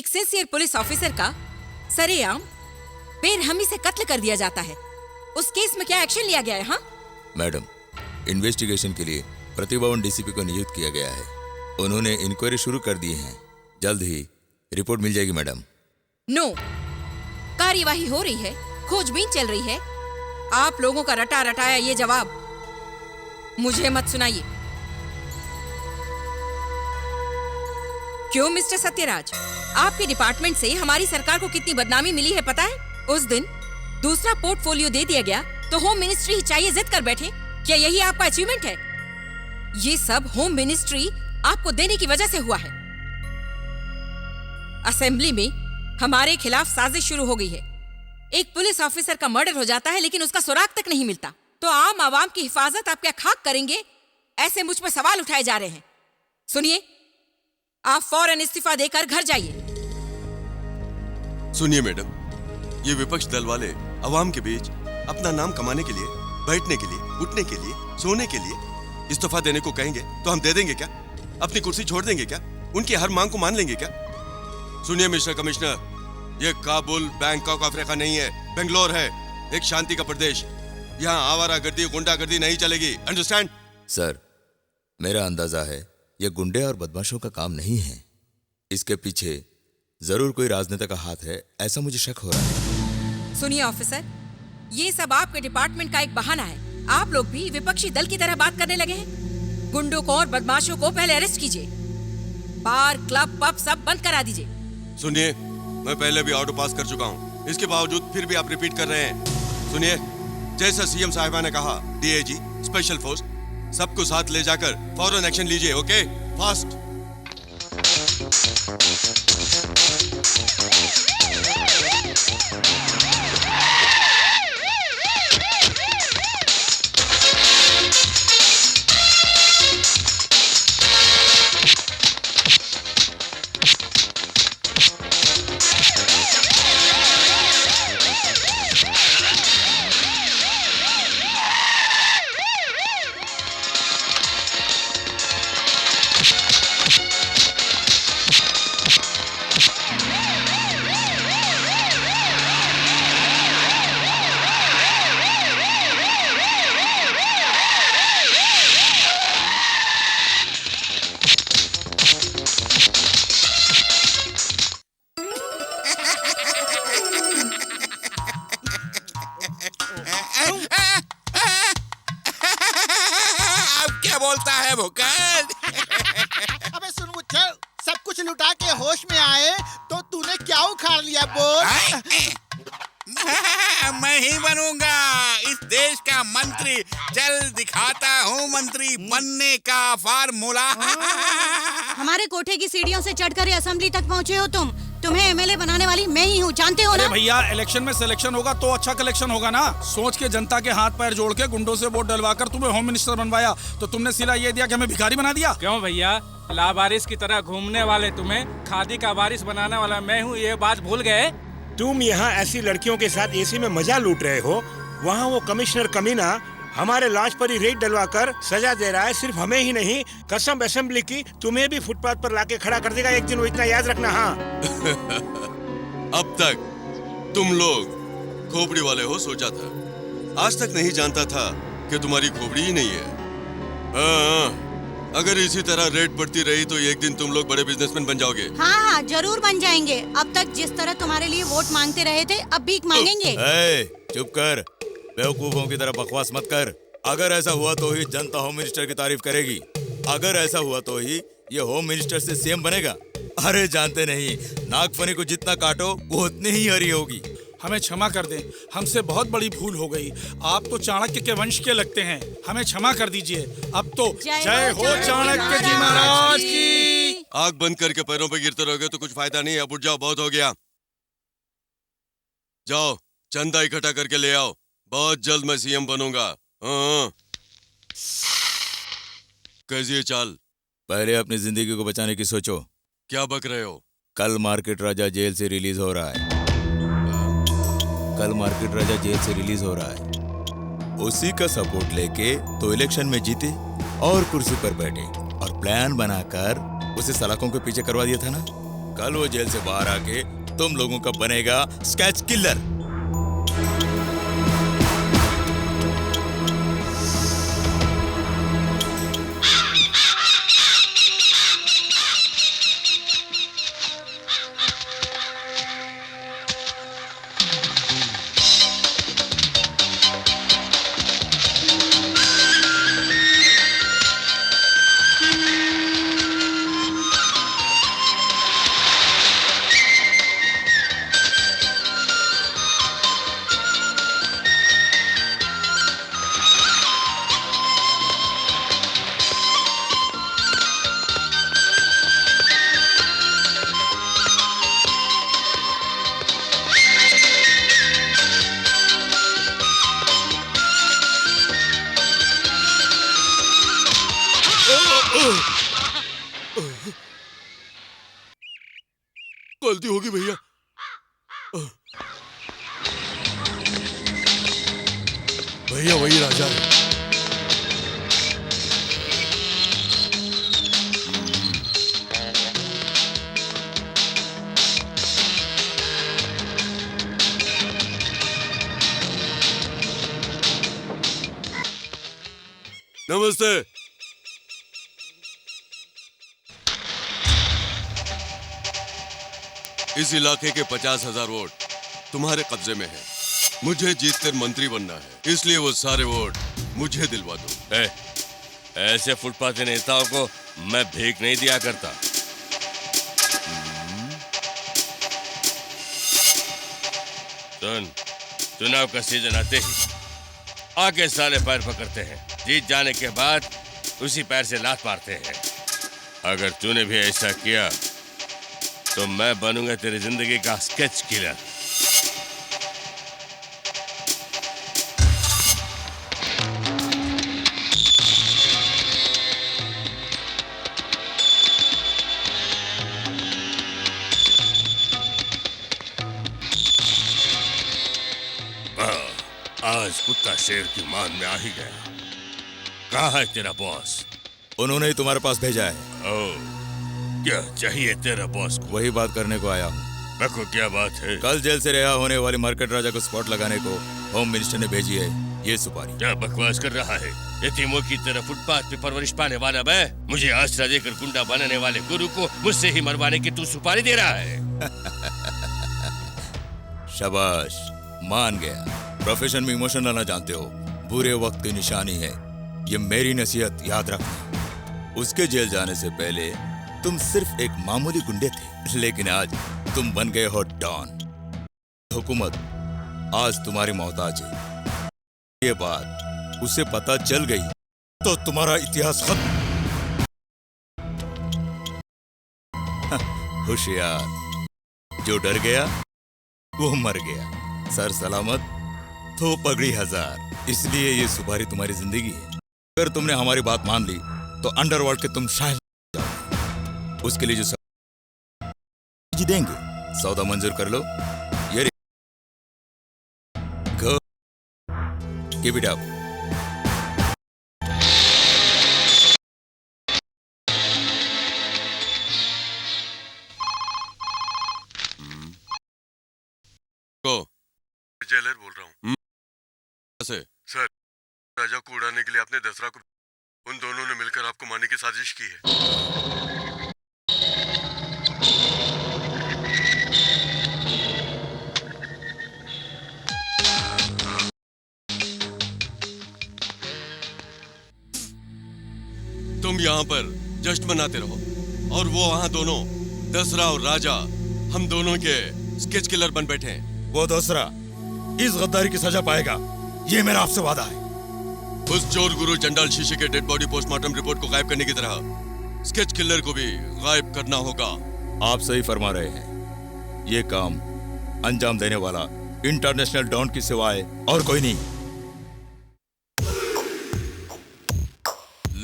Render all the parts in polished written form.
एक sincere police officer का सरेआम बेरहमी से कत्ल कर दिया जाता है। उस केस में क्या एक्शन लिया गया है? हाँ मैडम, इन्वेस्टिगेशन के लिए प्रतिभवन डीसीपी को नियुक्त किया गया है। उन्होंने इंक्वायरी शुरू कर दी है। जल्द ही रिपोर्ट मिल जाएगी मैडम। नो, कार्यवाही हो रही है, खोजबीन चल रही है। आप लोगों का रटा रटाया ये जवाब मुझे मत सुनाइए। क्यों मिस्टर सत्यराज, आपके डिपार्टमेंट से हमारी सरकार को कितनी बदनामी मिली है पता है? उस दिन दूसरा पोर्टफोलियो दे दिया गया तो होम मिनिस्ट्री ही चाहिए जिद कर बैठे। क्या यही आपका अचीवमेंट है? ये सब होम मिनिस्ट्री आपको देने की वजह से हुआ है। असेंबली में हमारे खिलाफ साजिश शुरू हो गई है। एक पुलिस ऑफिसर का मर्डर हो जाता है लेकिन उसका सुराग तक नहीं मिलता, तो आम आवाम की हिफाजत आप क्या खाक करेंगे? ऐसे मुझ पर सवाल उठाए जा रहे हैं। सुनिए, आप फौरन इस्तीफा देकर घर जाइए। सुनिए मैडम, ये विपक्ष दल वाले अवाम के बीच अपना नाम कमाने के लिए, बैठने के लिए, उठने के लिए, सोने के लिए इस्तीफा देने को कहेंगे तो हम दे देंगे क्या? अपनी कुर्सी छोड़ देंगे क्या? उनकी हर मांग को मान लेंगे क्या? सुनिए मिस्टर कमिश्नर, ये काबुल बैंकॉक अफ्रीका नहीं है, बेंगलोर है, एक शांति का प्रदेश। यहाँ आवारागर्दी, गुंडागर्दी नहीं चलेगी। अंडरस्टैंड? सर, मेरा अंदाजा है ये गुंडे और बदमाशों का काम नहीं है। इसके पीछे जरूर कोई राजनेता का हाथ है, ऐसा मुझे शक हो रहा है। सुनिए ऑफिसर, ये सब आपके डिपार्टमेंट का एक बहाना है। आप लोग भी विपक्षी दल की तरह बात करने लगे हैं। गुंडों को और बदमाशों को पहले अरेस्ट कीजिए, बार, क्लब, पब सब बंद करा दीजिए। सुनिए, मैं पहले भी ऑर्डर पास कर चुका हूँ, इसके बावजूद फिर भी आप रिपीट कर रहे हैं। सुनिए, जैसा सीएम साहिबा ने कहा, डीआईजी, स्पेशल फोर्स, सबको साथ ले जाकर फौरन एक्शन लीजिए। Okay, fast. बोलता है भुक्कड़। अबे सुन मुच्छर, सब कुछ लुटा के होश में आए तो तूने क्या उखाड़ लिया बोल? मैं ही बनूंगा इस देश का मंत्री। चल दिखाता हूँ मंत्री बनने का फार्मूला। हमारे कोठे की सीढ़ियों से चढ़कर असेंबली तक पहुँचे हो तुम। तुम्हें एमएलए बनाने वाली मैं ही हूँ, जानते हो ना? अरे भैया, इलेक्शन में सिलेक्शन होगा तो अच्छा कलेक्शन होगा ना। सोच के जनता के हाथ पैर जोड़ के गुंडों से वोट डलवाकर तुम्हें होम मिनिस्टर बनवाया तो तुमने सिला ये दिया कि हमें भिखारी बना दिया। क्यों भैया, लावारिस की तरह घूमने वाले तुम्हें खादी का वारिस बनाने वाला मैं हूँ, ये बात भूल गए? तुम यहाँ ऐसी लड़कियों के साथ एसी में मजा लूट रहे हो, वहाँ वो कमिश्नर कमीना हमारे लॉन्च पर ही रेड डलवाकर सजा दे रहा है। सिर्फ हमें ही नहीं, कसम असेंबली की तुम्हें भी फुटपाथ पर लाके खड़ा कर देगा एक दिन, वो इतना याद रखना। हाँ। अब तक तुम लोग खोपड़ी वाले हो सोचा था, आज तक नहीं जानता था कि तुम्हारी खोपड़ी ही नहीं है। अगर इसी तरह रेट बढ़ती रही तो एक दिन तुम लोग बड़े बिजनेसमैन बन जाओगे। हाँ, जरूर बन जाएंगे। अब तक जिस तरह तुम्हारे लिए वोट मांगते रहे थे, अब भीख मांगेंगे। चुप कर, बेवकूफों की तरह बकवास मत कर। अगर ऐसा हुआ तो ही जनता होम मिनिस्टर की तारीफ करेगी। अगर ऐसा हुआ तो ही ये होम मिनिस्टर से सीएम बनेगा। अरे जानते नहीं, नागफनी को जितना काटो वो उतनी ही हरी होगी। हमें क्षमा कर दें, हमसे बहुत बड़ी भूल हो गई। आप तो चाणक्य के वंश के लगते हैं, हमें क्षमा कर दीजिए। अब तो जय हो चाणक्य जी महाराज की। आग बंद करके पैरों पे गिरते रहोगे तो कुछ फायदा नहीं। अब उठ जाओ, बहुत हो गया। जाओ चंदा इकट्ठा करके ले आओ, बहुत जल्द मैं सीएम बनूंगा। कैसी है चाल? पहले अपनी जिंदगी को बचाने की सोचो। क्या बक रहे हो? कल मार्केट राजा जेल से रिलीज हो रहा है। कल मार्केट राजा जेल से रिलीज हो रहा है। उसी का सपोर्ट लेके तो इलेक्शन में जीते और कुर्सी पर बैठे और प्लान बनाकर उसे सलाखों के पीछे करवा दिया था ना। कल वो जेल से बाहर आके तुम लोगों का बनेगा स्केच किलर। गलती होगी भैया। भैया वही राजा है। नमस्ते। इस इलाके के 50,000 वोट तुम्हारे कब्जे में है। मुझे जीतकर मंत्री बनना है, इसलिए वो सारे वोट मुझे दिलवा दो। ऐसे फुटपाथी नेताओं को मैं भीख नहीं दिया करता। सुन, चुनाव का सीजन आते ही आगे साले पैर पकड़ते हैं, जीत जाने के बाद उसी पैर से लात मारते हैं। अगर तूने भी ऐसा किया तो मैं बनूंगा तेरी जिंदगी का स्केच किलर। आज कुत्ता शेर की मान में आ ही गया। कहाँ है तेरा बॉस? उन्होंने ही तुम्हारे पास भेजा है। ओह, क्या चाहिए तेरा बॉस को? वही बात करने को आया हूँ। देखो क्या बात है। कल जेल से रिहा होने वाली मार्केट राजा को स्पॉट लगाने को होम मिनिस्टर ने भेजी है ये सुपारी। क्या बकवास कर रहा है? यतीमों की तरह फुटपाथ पे परवरिश पाने वाला मैं, मुझे आसरा देकर गुंडा बनाने वाले गुरु को मुझसे ही मरवाने की तू सुपारी दे रहा है? शाबाश, मान गया। प्रोफेशन में इमोशन लाना जानते हो, बुरे वक्त की निशानी है। ये मेरी नसीहत याद रखना। उसके जेल जाने से पहले तुम सिर्फ एक मामूली गुंडे थे, लेकिन आज तुम बन गए हो डॉन। हुकूमत आज तुम्हारी मोहताज है। ये बात उसे पता चल गई तो तुम्हारा इतिहास खत्म। होशियार, जो डर गया वो मर गया। सर सलामत तो पगड़ी हजार। इसलिए ये सुपारी तुम्हारी जिंदगी है। अगर तुमने हमारी बात मान ली तो अंडरवर्ल्ड के तुम शायद जाओ। उसके लिए जो जी देंगे सौदा मंजूर कर लो। ये गो कीप इट अप। जेलर बोल रहा हूँ। सर, राजा को उड़ाने के लिए आपने दसरा को, उन दोनों ने मिलकर आपको मारने की साजिश की है। तुम यहाँ पर जश्न मनाते रहो और वो वहाँ दोनों दसरा और राजा हम दोनों के स्केच किलर बन बैठे हैं। वो दूसरा इस गद्दारी की सजा पाएगा, ये मेरा आपसे वादा है। उस चोर गुरु चंडाल शीशे के डेड बॉडी पोस्टमार्टम रिपोर्ट को गायब करने की तरह स्केच किलर को भी गायब करना होगा। आप सही फरमा रहे हैं। ये काम अंजाम देने वाला इंटरनेशनल डॉन की सिवाय और कोई नहीं।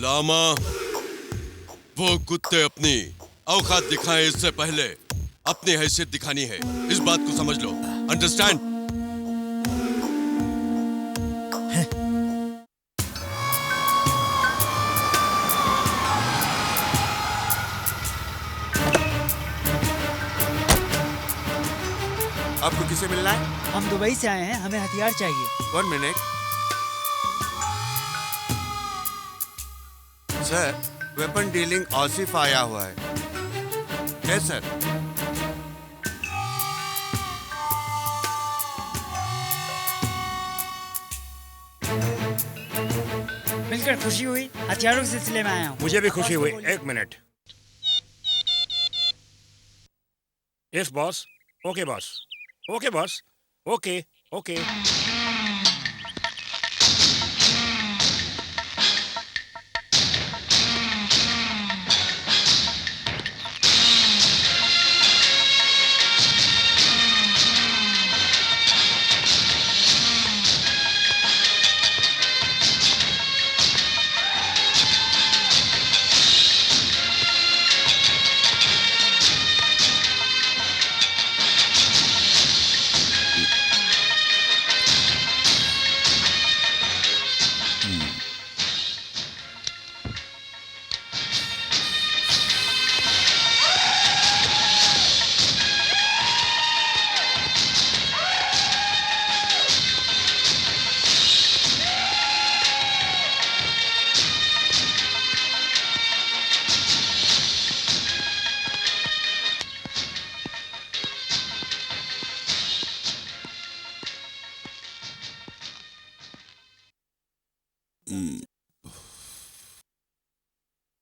लामा, वो कुत्ते अपनी औकात दिखाएं इससे पहले अपनी हैसियत दिखानी है। इस बात को समझ लो। अंडरस्टैंड? आपको किसे मिलना है? हम दुबई से आए हैं, हमें हथियार चाहिए। 1 minute. Sir, weapon dealing Asif आया हुआ है। Yes sir. मिलकर खुशी हुई, हथियारों के सिलसिले में आया हूँ। मुझे भी खुशी हुई। 1 minute. Yes boss. Okay boss. Okay boss. Okay okay.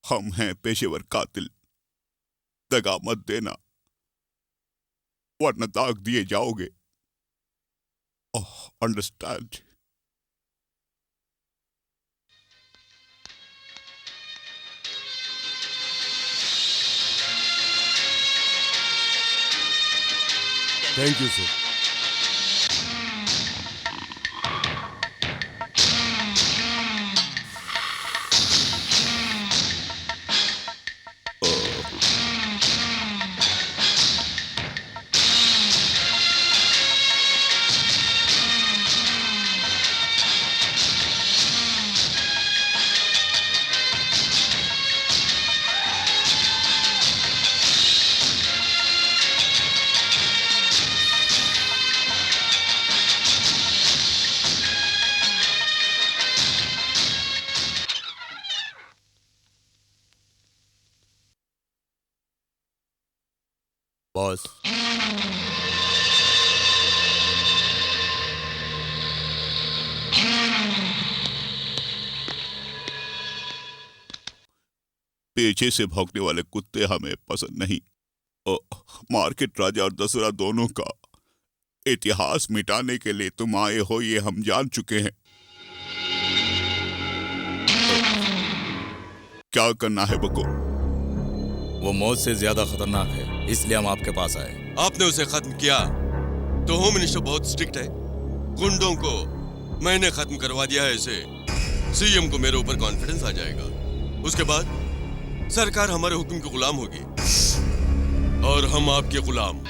हम हैं पेशेवर कातिल, दगा मत देना वरना दाग दिए जाओगे। Understand? Thank you sir. Boss, पीछे से भौंकने वाले कुत्ते हमें पसंद नहीं। मार्केट राजा और दसरा दोनों का इतिहास मिटाने के लिए तुम आए हो, ये हम जान चुके हैं। क्या करना है बको? वो मौत से ज्यादा खतरनाक है, इसलिए हम आपके पास आए। आपने उसे खत्म किया तो होम मिनिस्टर बहुत स्ट्रिक्ट है। गुंडों को मैंने खत्म करवा दिया है, इसे सीएम को मेरे ऊपर कॉन्फिडेंस आ जाएगा। उसके बाद सरकार हमारे हुक्म के गुलाम होगी और हम आपके गुलाम।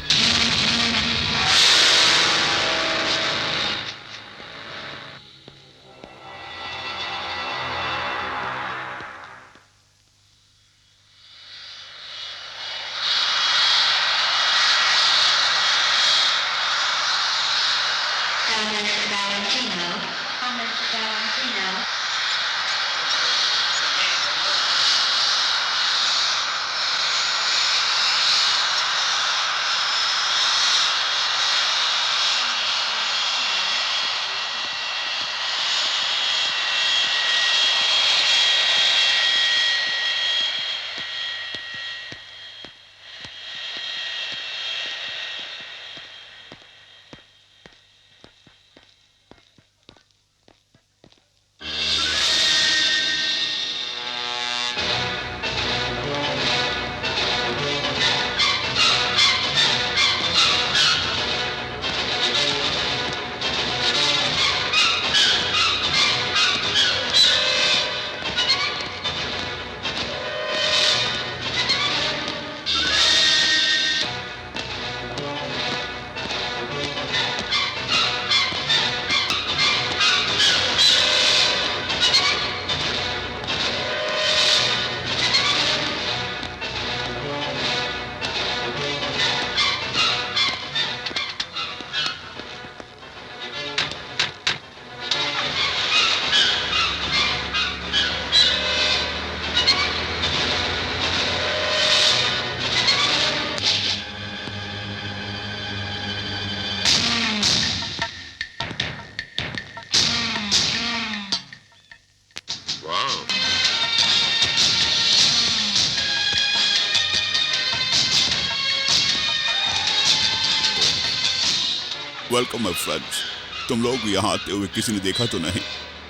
Welcome my friends. तुम लोग यहाँ आते हुए किसी ने देखा तो नहीं?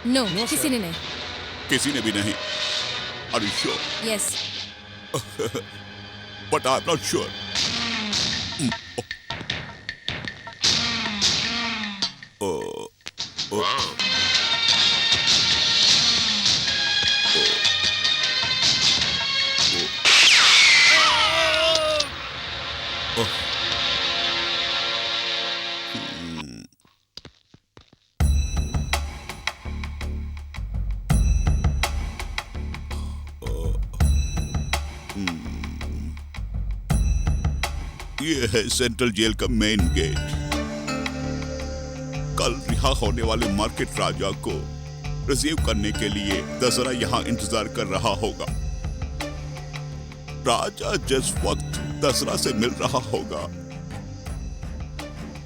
नो, किसी ने नहीं। किसी ने भी नहीं? Are you sure? Yes. But I'm not sure. ये है सेंट्रल जेल का मेन गेट। कल रिहा होने वाले मार्केट राजा को रिसीव करने के लिए दशहरा यहाँ इंतजार कर रहा होगा। राजा जिस वक्त दशहरा से मिल रहा होगा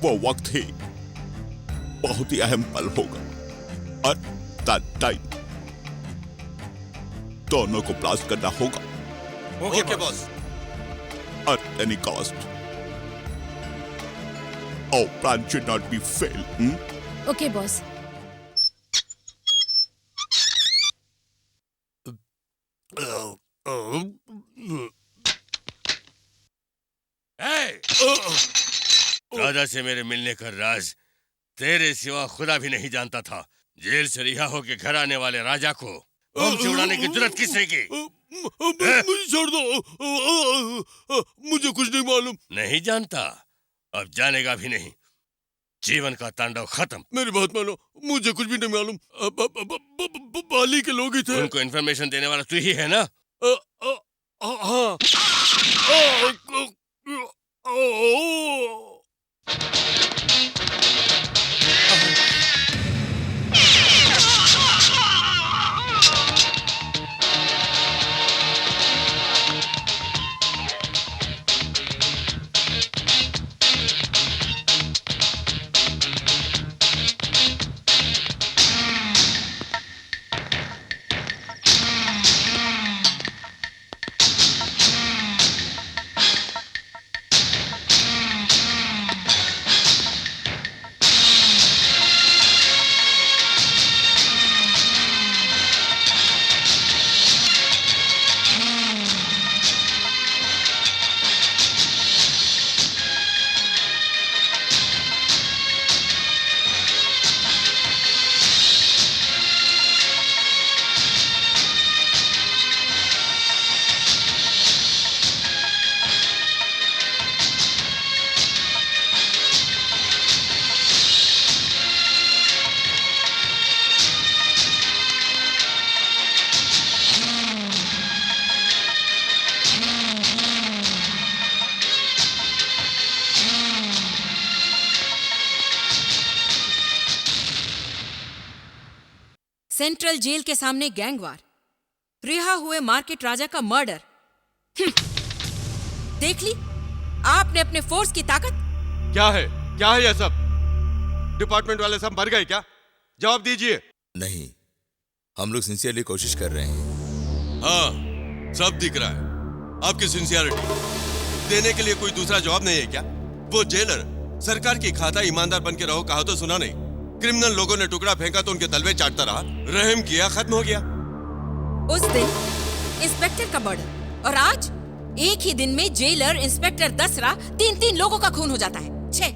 वो वक्त ही बहुत ही अहम पल होगा। और दैट टाइम दोनों को ब्लास्ट करना होगा। Okay boss. At any cost. Our plan should not be failed. Okay boss. राजा से मेरे मिलने का राज तेरे सिवा खुदा भी नहीं जानता था। जेल से रिहा होके घर आने वाले राजा को बम से उड़ाने की जरूरत किसने की? मुझे छोड़ दो, मुझे कुछ नहीं मालूम। नहीं जानता? अब जानेगा भी नहीं। जीवन का तांडव खत्म। मेरी बात मानो, मुझे कुछ भी नहीं मालूम। बाली के लोग ही थे। उनको इन्फॉर्मेशन देने वाला तू ही है ना? हाँ। सेंट्रल जेल के सामने गैंगवार, रिहा हुए मार्केट राजा का मर्डर। देख ली आपने अपने फोर्स की ताकत। क्या है यह सब? डिपार्टमेंट वाले सब मर गए क्या? जवाब दीजिए। नहीं, हम लोग सिंसियरली कोशिश कर रहे हैं। हाँ, सब दिख रहा है आपकी सिंसियरिटी। देने के लिए कोई दूसरा जवाब नहीं है क्या? वो जेलर सरकार की खाता ईमानदार बन के रहो कहा तो सुना नहीं। क्रिमिनल लोगों ने टुकड़ा फेंका तो उनके तलवे चाटता रहा, रहम किया, खत्म हो गया। उस दिन इंस्पेक्टर का मर्डर और आज एक ही दिन में जेलर, इंस्पेक्टर, दसरा, 3-3 लोगों का खून हो जाता है। छे,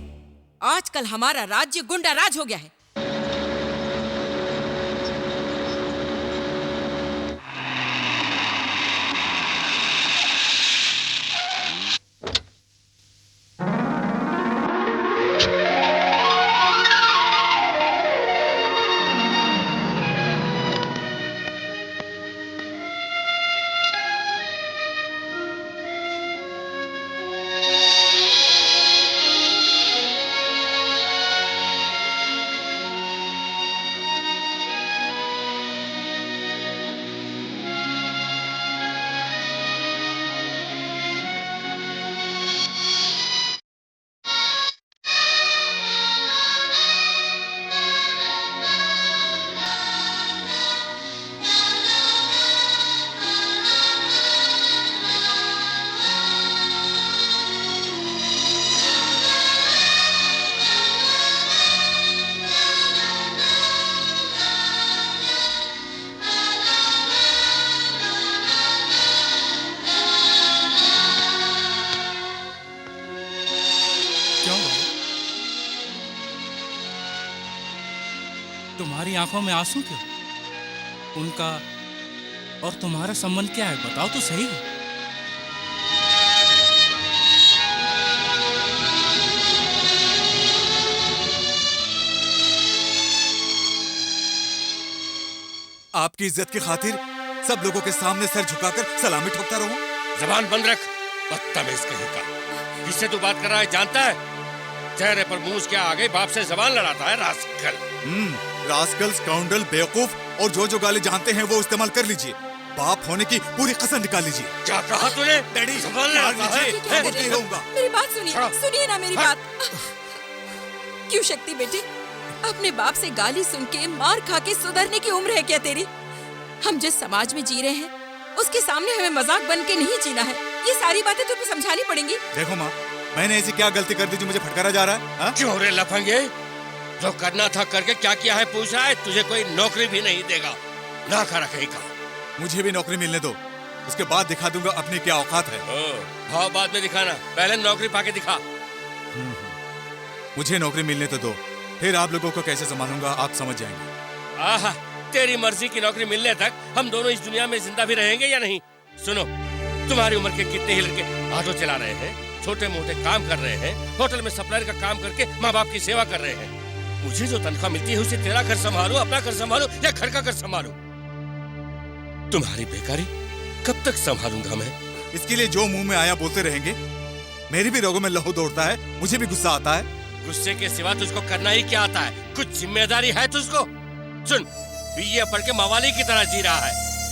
आजकल हमारा राज्य गुंडा राज हो गया है। तुम्हारी आंखों में आंसू क्यों? उनका और तुम्हारा संबंध क्या है, बताओ तो सही। आपकी इज्जत की खातिर सब लोगों के सामने सर झुकाकर सलामी ठोकता रहूं? जबान बंद रख, बदतमीज कहीं का। किससे तू बात कर रहा है जानता है? चेहरे पर मूंछ क्या आ गई, बाप से जबान लड़ाता है रास्कल। रास्कल, स्काउंडल, बेवकूफ और जो गाली जानते हैं वो इस्तेमाल कर लीजिए। बाप होने की पूरी कसम निकाल लीजिए। क्या कहा तूने? डैडी जबान लड़ाता है? मेरी बात सुनिए, सुनिए ना मेरी बात। क्यों शक्ति बेटी, अपने बाप से गाली सुन के मार खा के सुधरने की उम्र है क्या तेरी? हम जिस समाज में जी रहे हैं उसके सामने हमें मजाक बन के नहीं जीना है। ये सारी बातें तुम्हें समझानी पड़ेंगी। देखो माँ, मैंने ऐसी क्या गलती कर दी जो मुझे फटकारा जा रहा है? क्यों रे लफंगे, जो करना था करके क्या किया है पूछ रहा है? तुझे कोई नौकरी भी नहीं देगा, ना करा कहीं का। मुझे भी नौकरी मिलने दो, उसके बाद दिखा दूंगा अपनी क्या औकात है। भाव बाद में दिखाना, पहले नौकरी पाके दिखा। मुझे नौकरी मिलने तो दो, फिर आप लोगों को कैसे संभालूंगा आप समझ जाएंगे। आहा, तेरी मर्जी की नौकरी मिलने तक हम दोनों इस दुनिया में जिंदा भी रहेंगे या नहीं? सुनो, तुम्हारी उम्र के कितने ही लड़के ऑटो चला रहे हैं, छोटे मोटे काम कर रहे हैं, होटल में सप्लायर का काम करके माँ बाप की सेवा कर रहे हैं। मुझे जो तनख्वाह मिलती है उसे तेरा घर संभालो, अपना घर संभालो या घर का घर संभालो। तुम्हारी बेकारी कब तक संभालूंगा मैं? इसके लिए जो मुंह में आया बोलते रहेंगे। मेरी भी रगों में लहू दौड़ता है, मुझे भी गुस्सा आता है। गुस्से के सिवा तुझको करना ही क्या आता है? कुछ जिम्मेदारी है तुझको? सुन, बीए पढ़ के मवाली की तरह जी रहा है।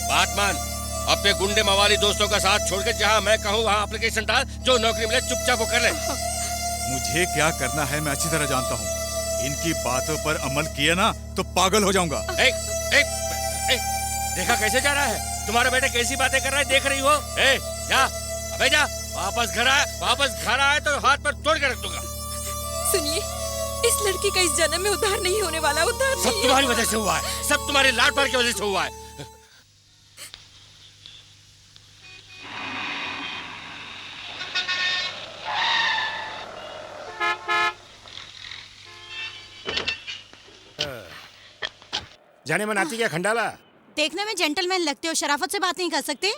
बात मान, अपने गुंडे मवाली दोस्तों का साथ छोड़कर जहाँ मैं कहूँ वहाँ एप्लीकेशन डाल, जो नौकरी मिले चुपचाप वो कर ले। मुझे क्या करना है मैं अच्छी तरह जानता हूँ। इनकी बातों पर अमल किया ना तो पागल हो जाऊंगा। देखा कैसे जा रहा है? तुम्हारा बेटा कैसी बातें कर रहा है, देख रही हो? जा, अबे जा, वापस घर आए तो हाथ पर तोड़ के रख दूंगा। सुनिए, इस लड़की का इस जन्म में उद्धार नहीं होने वाला, उद्धार सब तुम्हारी वजह से हुआ है, सब तुम्हारे लाड प्यार की वजह से हुआ है। जाने मन आती क्या खंडाला? देखने में जेंटलमैन लगते हो, शराफत से बात नहीं कर सकते?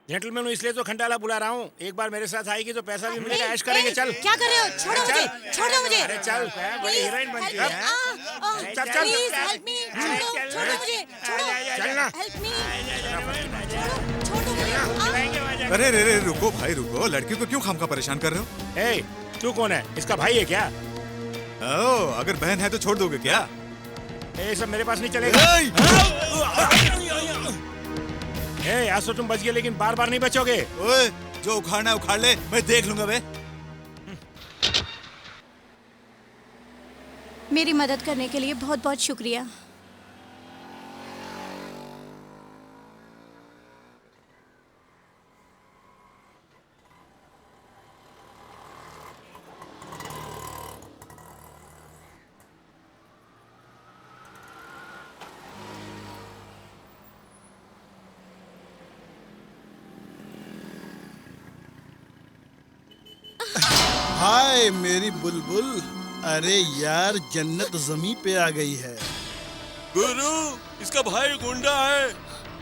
जेंटलमैन हूँ इसलिए तो खंडाला बुला रहा हूँ। एक बार मेरे साथ आएगी तो पैसा भी मिलेगा, ऐश करेंगे। चल। क्या कर रहे हो? छोड़ो मुझे, छोड़ो मुझे। अरे चल, बड़ी हीरोइन बनती है। चल चल, प्लीज हेल्प मी, छोड़ो मुझे, छोड़ो, चलना, हेल्प मी, अरे रे रुको भाई रुको, लड़की को क्यों खामखा परेशान कर रहे हो? तू कौन है? इसका भाई है क्या? अगर बहन है तो छोड़ दोगे क्या? ये सब मेरे पास नहीं चलेगा। आज तो तुम बच गए, लेकिन बार बार नहीं बचोगे। ओए, जो उखाड़ना उखाड़ ले, मैं देख लूंगा बे। मेरी मदद करने के लिए बहुत बहुत शुक्रिया। हाय मेरी बुलबुल, अरे यार जन्नत जमी पे आ गई है। गुरु, इसका भाई गुंडा है,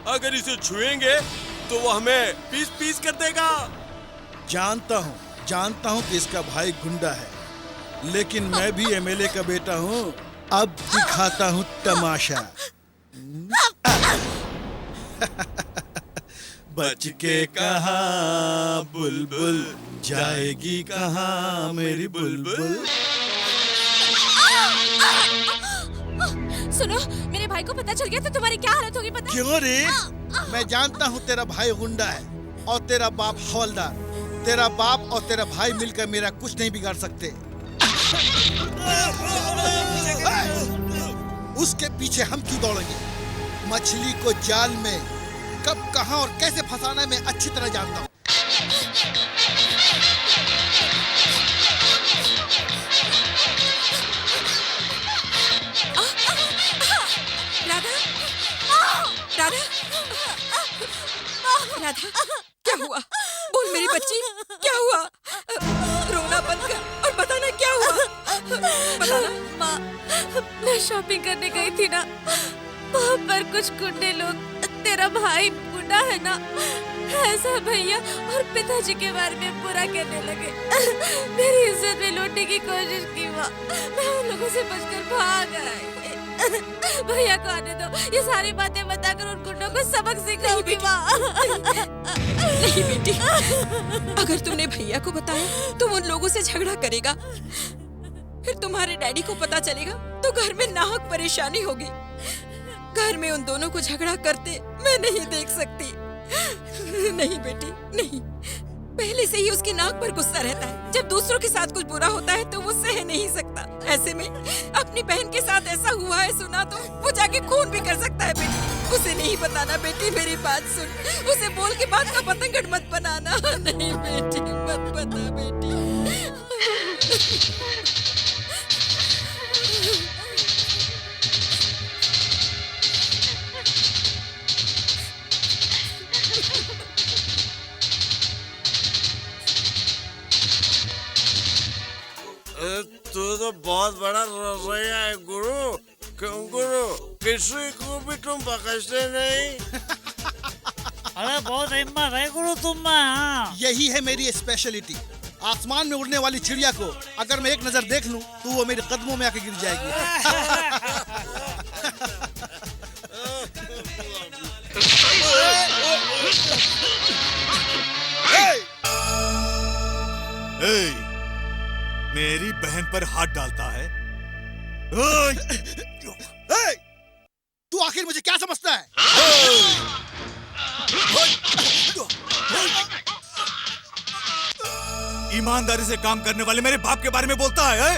अगर इसे छुएंगे तो वो हमें पीस पीस कर देगा। जानता हूँ कि इसका भाई गुंडा है, लेकिन मैं भी एमएलए का बेटा हूँ। अब दिखाता हूँ तमाशा। बच के कहाँ बुलबुल जाएगी कहाँ मेरी बुलबुल। सुनो, मेरे भाई को पता चल गया तो तुम्हारी क्या हालत होगी पता? क्यों रे? मैं जानता हूँ तेरा भाई गुंडा है और तेरा बाप हवलदार। तेरा बाप और तेरा भाई मिलकर मेरा कुछ नहीं बिगाड़ सकते। उसके पीछे हम क्यों दौड़ेंगे? मछली को जाल में कब, कहां और कैसे फंसाना मैं अच्छी तरह जानता हूँ। राधा, राधा, क्या हुआ? बोल मेरी बच्ची, क्या हुआ? रोना बंद कर और बताना क्या हुआ? माँ, मैं शॉपिंग करने गई थी ना, वहाँ पर कुछ गुंडे लोग तेरा भाई गुंडा है ना, ऐसा भैया और पिताजी के बारे में बुरा कहने लगे। मेरी इज्जत में लूटने की कोशिश की माँ। मैं उन लोगों से बचकर भाग आई। भैया को आने दो, ये सारी बातें बताकर उन गुंडों को सबक सिखाऊंगी माँ। नहीं बेटी, अगर तुमने भैया को बताया तो उन लोगों से झगड़ा करेगा, फिर तुम्हारे डैडी को पता चलेगा तो घर में नाहक परेशानी होगी। घर में उन दोनों को झगड़ा करते मैं नहीं देख सकती। नहीं बेटी नहीं, पहले से ही उसकी नाक पर गुस्सा रहता है। जब दूसरों के साथ कुछ बुरा होता है तो वो सह नहीं सकता। ऐसे में अपनी बहन के साथ ऐसा हुआ है सुना तो वो जाके खून भी कर सकता है। बेटी उसे नहीं बताना, बेटी मेरी बात सुन। उसे बोल के बात का पतंगड़ मत बनाना। नहीं बेटी मत बता बेटी। तू तो बहुत बड़ा रवैया है गुरु। क्यों गुरु, किसी को भी तुम बख्शते नहीं। अरे बहुत हिम्मत है गुरु तुम में। हाँ, यही है मेरी स्पेशलिटी। आसमान में उड़ने वाली चिड़िया को अगर मैं एक नजर देख लूं तो वो मेरे कदमों में आके गिर जाएगी। मेरी बहन पर हाथ डालता है। तू आखिर मुझे क्या समझता है? ईमानदारी से काम करने वाले मेरे बाप के बारे में बोलता है?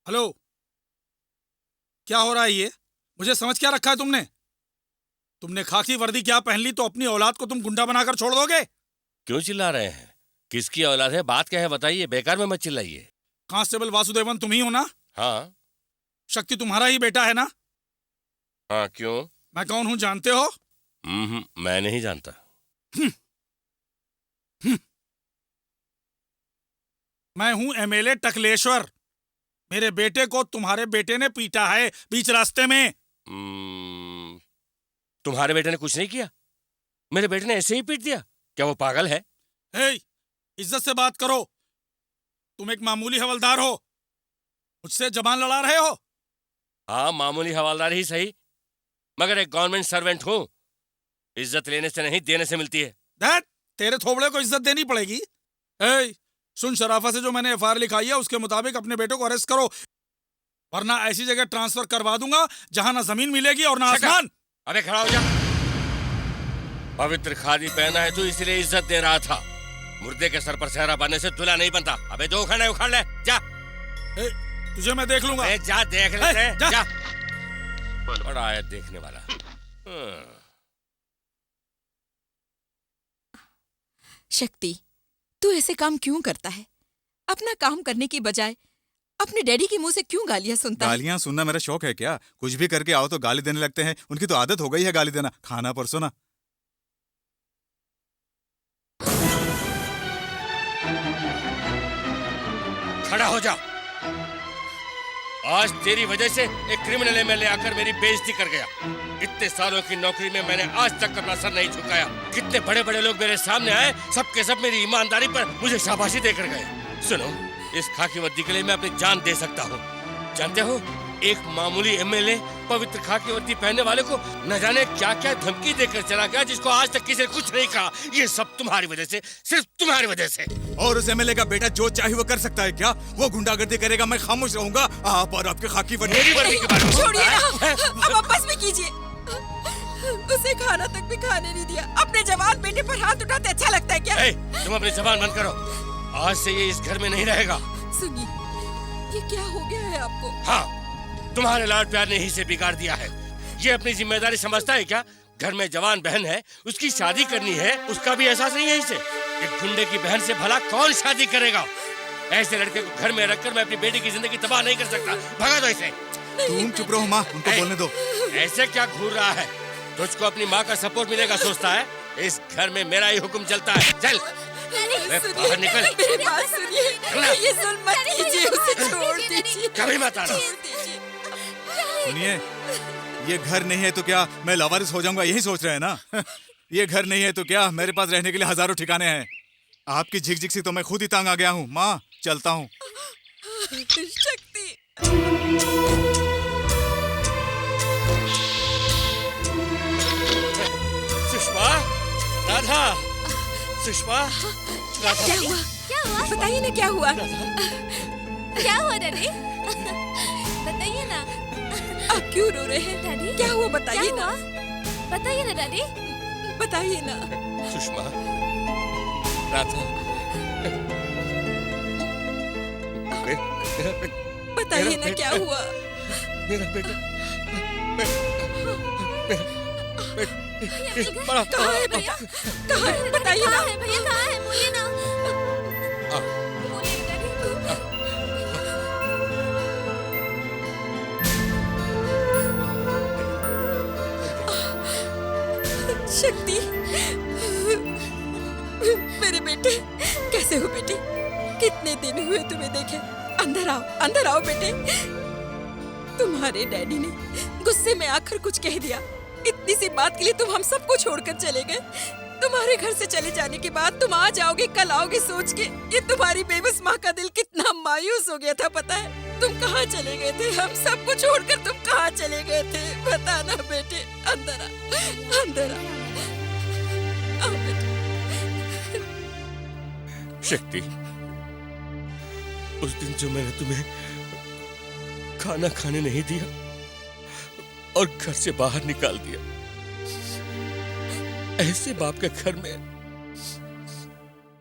हेलो, क्या हो रहा है ये? मुझे समझ क्या रखा है तुमने? तुमने खाकी वर्दी क्या पहन ली तो अपनी औलाद को तुम गुंडा बनाकर छोड़ दोगे? क्यों चिल्ला रहे हैं? किसकी औलाद है? बात क्या है बताइए, बेकार में मत चिल्लाइए। कांस्टेबल वासुदेवन तुम ही हो ना? हाँ। शक्ति तुम्हारा ही बेटा है ना? हाँ, क्यों? मैं कौन हूँ जानते हो? मैं नहीं जानता। मैं हूँ एमएलए टकलेश्वर। मेरे बेटे को तुम्हारे बेटे ने पीटा है बीच रास्ते में। तुम्हारे बेटे ने कुछ नहीं किया? मेरे बेटे ने ऐसे ही पीट दिया? क्या वो पागल है? हे, इज्जत से बात करो। तुम एक मामूली हवलदार हो, मुझसे जबान लड़ा रहे हो। हाँ, मामूली हवलदार ही सही, मगर एक गवर्नमेंट सर्वेंट हूँ। इज्जत लेने से नहीं, देने से मिलती है। दैट, तेरे थोबड़े को इज्जत देनी पड़ेगी। ए, सुन, शराफा से जो मैंने एफआईआर लिखाई है उसके मुताबिक अपने बेटों को अरेस्ट करो, वरना ऐसी जगह ट्रांसफर करवा दूंगा जहां ना जमीन मिलेगी और ना आसमान। अरे खड़ा हो जा। पवित्र खादी पहना है तू, इसलिए इज्जत दे रहा था। मुर्दे के सर पर सहरा बांधने से दूल्हा नहीं बनता। अबे जो उखाड़ है उखाड़ ले, जा। तुझे मैं देख लूंगा। जा देख ले, जा। जा। बड़ा है देखने वाला। शक्ति, तू ऐसे काम क्यों करता है? अपना काम करने की बजाय अपने डैडी के मुंह से क्यों गालियां सुनता है? गालियां सुनना मेरा शौक है क्या? कुछ भी करके आओ तो गाली देने लगते हैं। उनकी तो आदत हो गई है गाली देना। खाना परसों ना। खड़ा हो जा। आज तेरी वजह से एक क्रिमिनल एमएलए आकर मेरी बेइज्जती कर गया। इतने सालों की नौकरी में मैंने आज तक अपना सर नहीं झुकाया। कितने बड़े बड़े लोग मेरे सामने आए, सबके सब मेरी ईमानदारी पर मुझे शाबाशी देकर गए। सुनो, इस खाकी वर्दी के लिए मैं अपनी जान दे सकता हूँ। जानते हो, एक मामूली एमएलए पवित्र खाकी वर्दी पहनने वाले को न जाने क्या क्या धमकी देकर चला गया, जिसको आज तक किसी ने कुछ नहीं कहा। ये सब तुम्हारी वजह से, सिर्फ तुम्हारी वजह से। और उस एमएलए का बेटा जो चाहे वो कर सकता है क्या? वो गुंडागर्दी करेगा, मैं खामोश रहूंगा। आप और आपके खाकी वर्दी। मेरी वर्दी के बारे में छोड़िए ना, अब वापस भी कीजिए। उसे खाना तक भी खाने नहीं दिया। अपने जवान बेटे पर हाथ उठाते अच्छा लगता है क्या? तुम अपनी जबान बंद करो। आज से ये इस घर में नहीं रहेगा। सुनिए, ये क्या हो गया है आपको? हाँ, तुम्हारे लाड प्यार ने ही से बिगाड़ दिया है। ये अपनी जिम्मेदारी समझता है क्या? घर में जवान बहन है, उसकी शादी करनी है, उसका भी एहसास नहीं है इसे। एक गुंडे की बहन से भला कौन शादी करेगा? ऐसे लड़के को घर में रखकर मैं अपनी बेटी की जिंदगी तबाह नहीं कर सकता। भगा दो इसे। तुम चुप रहो माँ, उनको बोलने दो। ऐसे क्या घूर रहा है? तुझको अपनी माँ का सपोर्ट मिलेगा सोचता है? इस घर में मेरा ही हुक्म चलता है। चल बाहर निकल। मेरी बात सुनिए, ये जुल्म मत कीजिए, उसे छोड़ दीजिए। कभी मत आना। सुनिए, ये घर नहीं है तो क्या मैं लावारिस हो जाऊंगा, यही सोच रहे हैं ना? ये घर नहीं है तो क्या मेरे पास रहने के लिए हजारों ठिकाने हैं। आपकी झिकझिक से तो मैं खुद ही तंग आ गया हूँ। माँ, चलता हूँ। शक्ति, सुषमा, राधा, सुषमा, राधा। क्या हुआ? क्या हुआ? बताइए ना क्या हुआ? क्या हुआ डैडी? बताइए ना। आप क्यों रो रहे हैं? डैडी, क्या हुआ बताइए ना। बताइए ना डैडी। बताइए ना। सुषमा, राधा, बताइए ना क्या हुआ? मेरा बेटा, कहाँ है भैया? कहाँ है? बताइए ना। भैया कहाँ है? बोलिए ना। शक्ति, मेरे बेटे, कैसे हो बेटे? कितने दिन हुए तुम्हें देखे। अंदर आओ बेटे। तुम्हारे डैडी ने गुस्से में आकर कुछ कह दिया। इतनी सी बात के लिए तुम हम सबको छोड़कर चले गए। तुम्हारे घर से चले जाने के बाद तुम आ जाओगे, कल आओगे सोच के ये तुम्हारी बेबस माँ का दिल कितना मायूस हो गया था पता है? तुम कहाँ चले गए थे? हम सबको छोड़कर तुम कहाँ चले गए थे? बताना बेटे। अंदर आ, अंदर आ बेटे। शक्ति, उस दिन जो मैंने तुम्हें खाना खाने नहीं दिया और घर से बाहर निकाल दिया, ऐसे बाप के घर में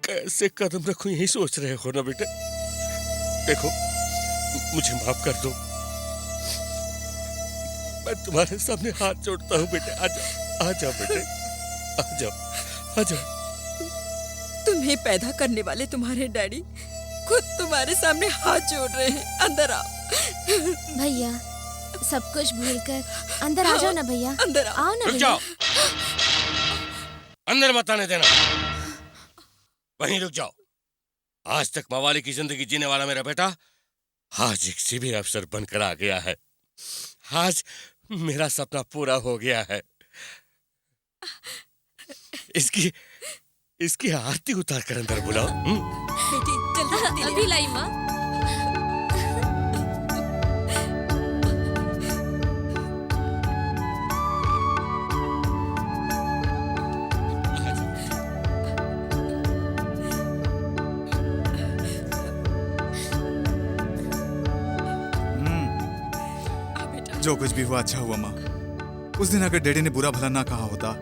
कैसे कदम रखूं यही सोच रहे हो ना बेटे? देखो, मुझे माफ कर दो। मैं तुम्हारे सामने हाथ जोड़ता हूँ बेटे। आ जाओ बेटे, आ जाओ, आ जाओ। तुम्हें पैदा करने वाले तुम्हारे डैडी खुद तुम्हारे सामने हाथ जोड़ रहे हैं। अंदर आओ भैया। सब कुछ भूलकर अंदर आ जाओ ना भैया। अंदर आओ ना रुक भैया। जाओ, अंदर मत आने देना। वहीं रुक जाओ। आज तक मवाली की जिंदगी जीने वाला मेरा बेटा आज एक सिविल अफसर बनकर आ गया है। आज मेरा सपना पूरा हो गया है। इसकी आरती उतार कर अंदर बुलाओ। बेटी जल्दी अभी लाई माँ। जो कुछ भी हुआ अच्छा हुआ माँ। उस दिन अगर डैडी ने बुरा भला ना कहा होता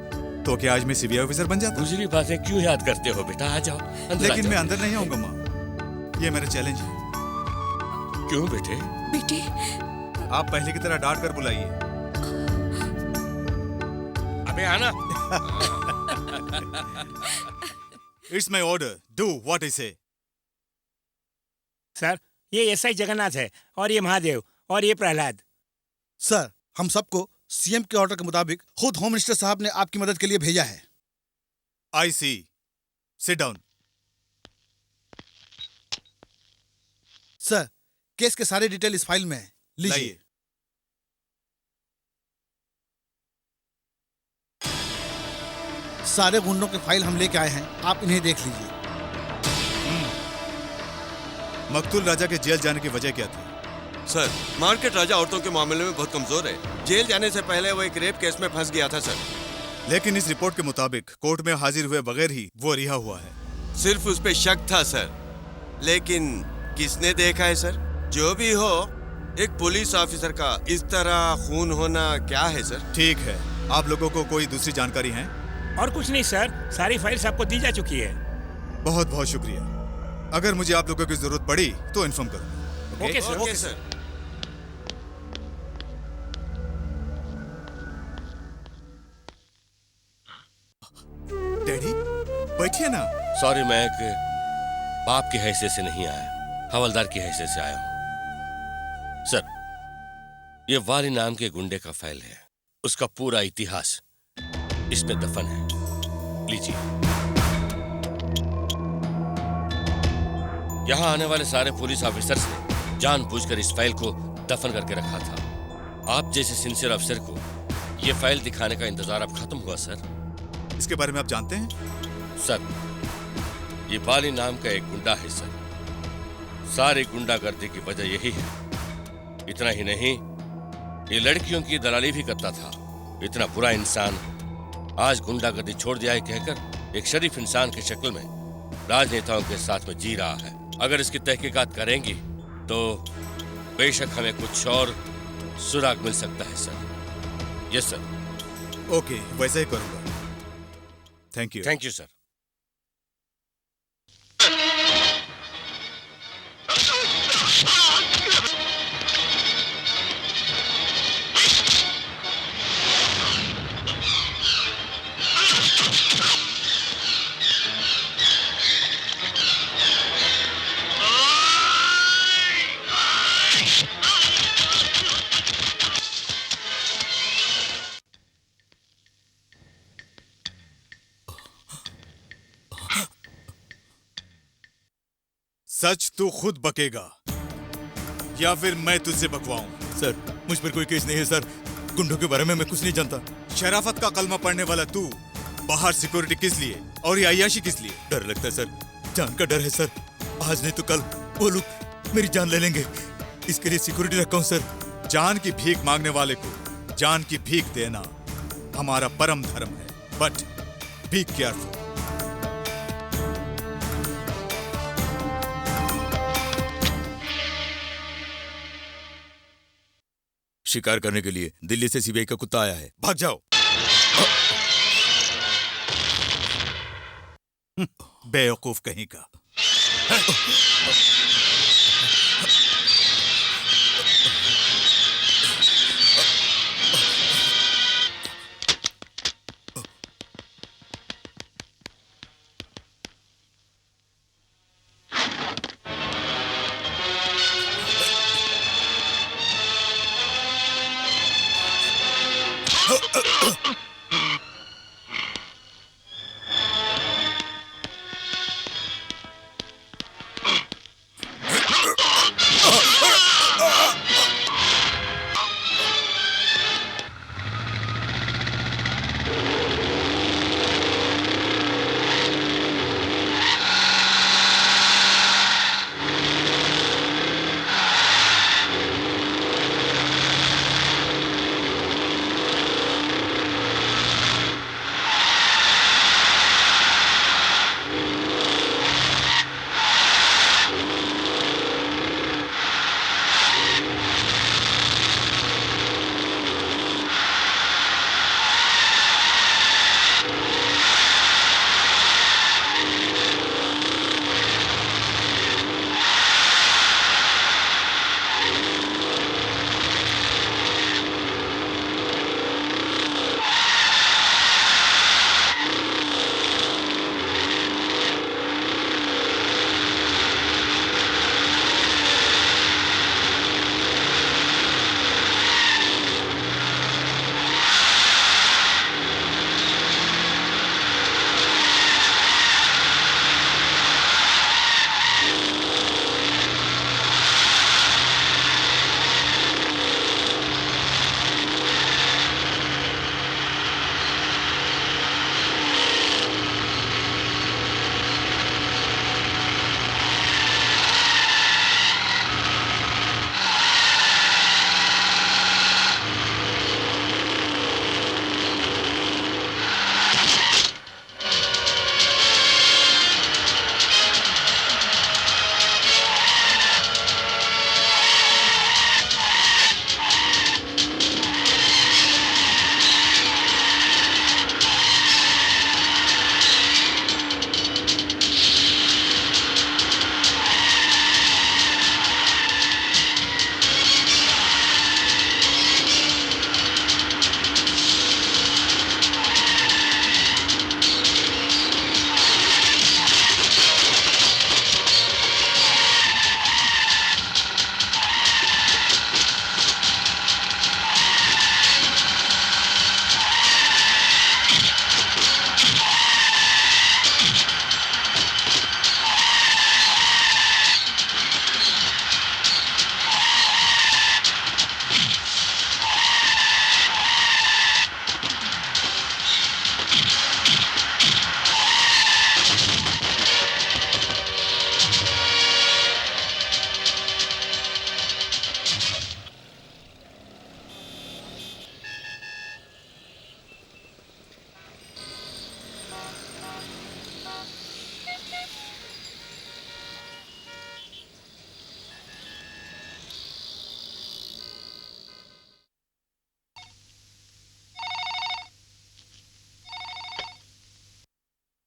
तो क्या आज मैं सीबीआई ऑफिसर बन जाता? दूसरी बातें क्यों याद करते हो बेटा? आ जाओ अंदर। लेकिन मैं अंदर नहीं आऊंगा माँ, ये मेरा चैलेंज है। क्यों बेटे? बेटे आप पहले की तरह डांट कर बुलाइए। अबे आना। It's my order, do what I से। सर, ये एसआई जगन्नाथ है और ये महादेव और ये प्रहलाद। सर, हम सबको सीएम के ऑर्डर के मुताबिक खुद होम मिनिस्टर साहब ने आपकी मदद के लिए भेजा है। आई सी, सिट डाउन। सर, केस के सारे डिटेल इस फाइल में है, लीजिए। सारे गुंडों के फाइल हम लेके आए हैं, आप इन्हें देख लीजिए। मकतूल राजा के जेल जाने की वजह क्या थी? सर, मार्केट राजा औरतों के मामले में बहुत कमजोर है। जेल जाने से पहले वो एक रेप केस में फंस गया था सर। लेकिन इस रिपोर्ट के मुताबिक कोर्ट में हाजिर हुए बगैर ही वो रिहा हुआ है। सिर्फ उस पे शक था सर, लेकिन किसने देखा है सर? जो भी हो, एक पुलिस ऑफिसर का इस तरह खून होना क्या है सर? ठीक है, आप लोगों को कोई दूसरी जानकारी है? और कुछ नहीं सर, सारी फाइल्स आपको दी जा चुकी है। बहुत बहुत शुक्रिया। अगर मुझे आप लोगों की जरूरत पड़ी तो इन्फॉर्म करूंगा। Okay sir. Okay sir. Daddy बैठिए ना। सॉरी, मैं एक बाप की हैसियत से नहीं आया, हवलदार की हैसियत से आया हूं। सर, ये वाली नाम के गुंडे का फाइल है, उसका पूरा इतिहास इसमें दफन है। लीजिए। यहां आने वाले सारे पुलिस ऑफिसर्स ने जानबूझकर इस फाइल को दफन करके रखा था। आप जैसे सिंसियर अफसर को ये फाइल दिखाने का इंतजार अब खत्म हुआ सर। इसके बारे में आप जानते हैं? सर, ये बाली नाम का एक गुंडा है सर। सारी गुंडागर्दी की वजह यही है। इतना ही नहीं, ये लड़कियों की दलाली भी करता था। इतना बुरा इंसान आज गुंडागर्दी छोड़ दिया है कहकर एक शरीफ इंसान की शक्ल में राजनेताओं के साथ में जी रहा है। अगर इसकी तहकीकात करेंगी तो बेशक हमें कुछ और सुराग मिल सकता है सर। Yes sir. ओके, वैसा ही करूंगा। Thank you. Thank you sir. सच तू खुद बकेगा या फिर मैं तुझसे बकवाऊं? सर, मुझ पर कोई केस नहीं है सर। गुंडों के बारे में मैं कुछ नहीं जानता। शराफत का कलमा पढ़ने वाला तू बाहर सिक्योरिटी किस लिए और ये अय्याशी किस लिए? डर लगता है सर, जान का डर है सर। आज नहीं तो कल वो लोग मेरी जान ले लेंगे, इसके लिए सिक्योरिटी रखा हूं सर। जान की भीख मांगने वाले को जान की भीख देना हमारा परम धर्म है, बट बी केयरफुल। शिकार करने के लिए दिल्ली से सीबीआई का कुत्ता आया है, भाग जाओ। बेवकूफ कहीं का।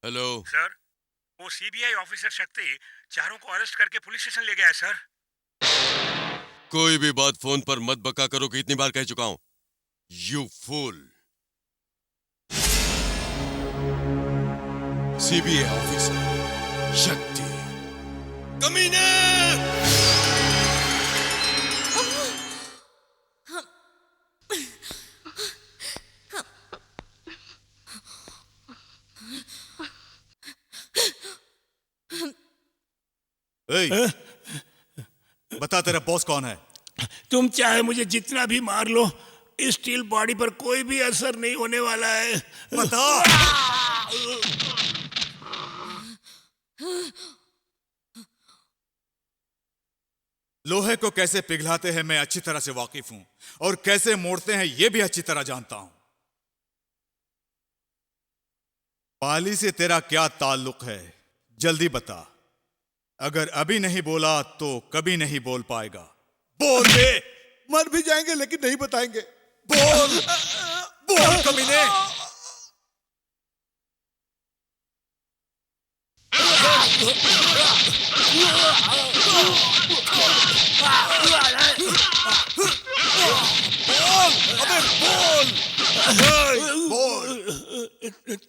हेलो सर, वो सीबीआई ऑफिसर शक्ति चारों को अरेस्ट करके पुलिस स्टेशन ले गया है सर। कोई भी बात फोन पर मत बका करो कि इतनी बार कह चुका हूं। You fool. सीबीआई ऑफिसर शक्ति कमीने। बता तेरा बॉस कौन है? तुम चाहे मुझे जितना भी मार लो, इस स्टील बॉडी पर कोई भी असर नहीं होने वाला है। बता। लोहे को कैसे पिघलाते हैं मैं अच्छी तरह से वाकिफ हूं, और कैसे मोड़ते हैं ये भी अच्छी तरह जानता हूं। पाली से तेरा क्या ताल्लुक है? जल्दी बता। अगर अभी नहीं बोला तो कभी नहीं बोल पाएगा। बोल दे। मर भी जाएंगे लेकिन नहीं बताएंगे। बोल। बोल कमीने।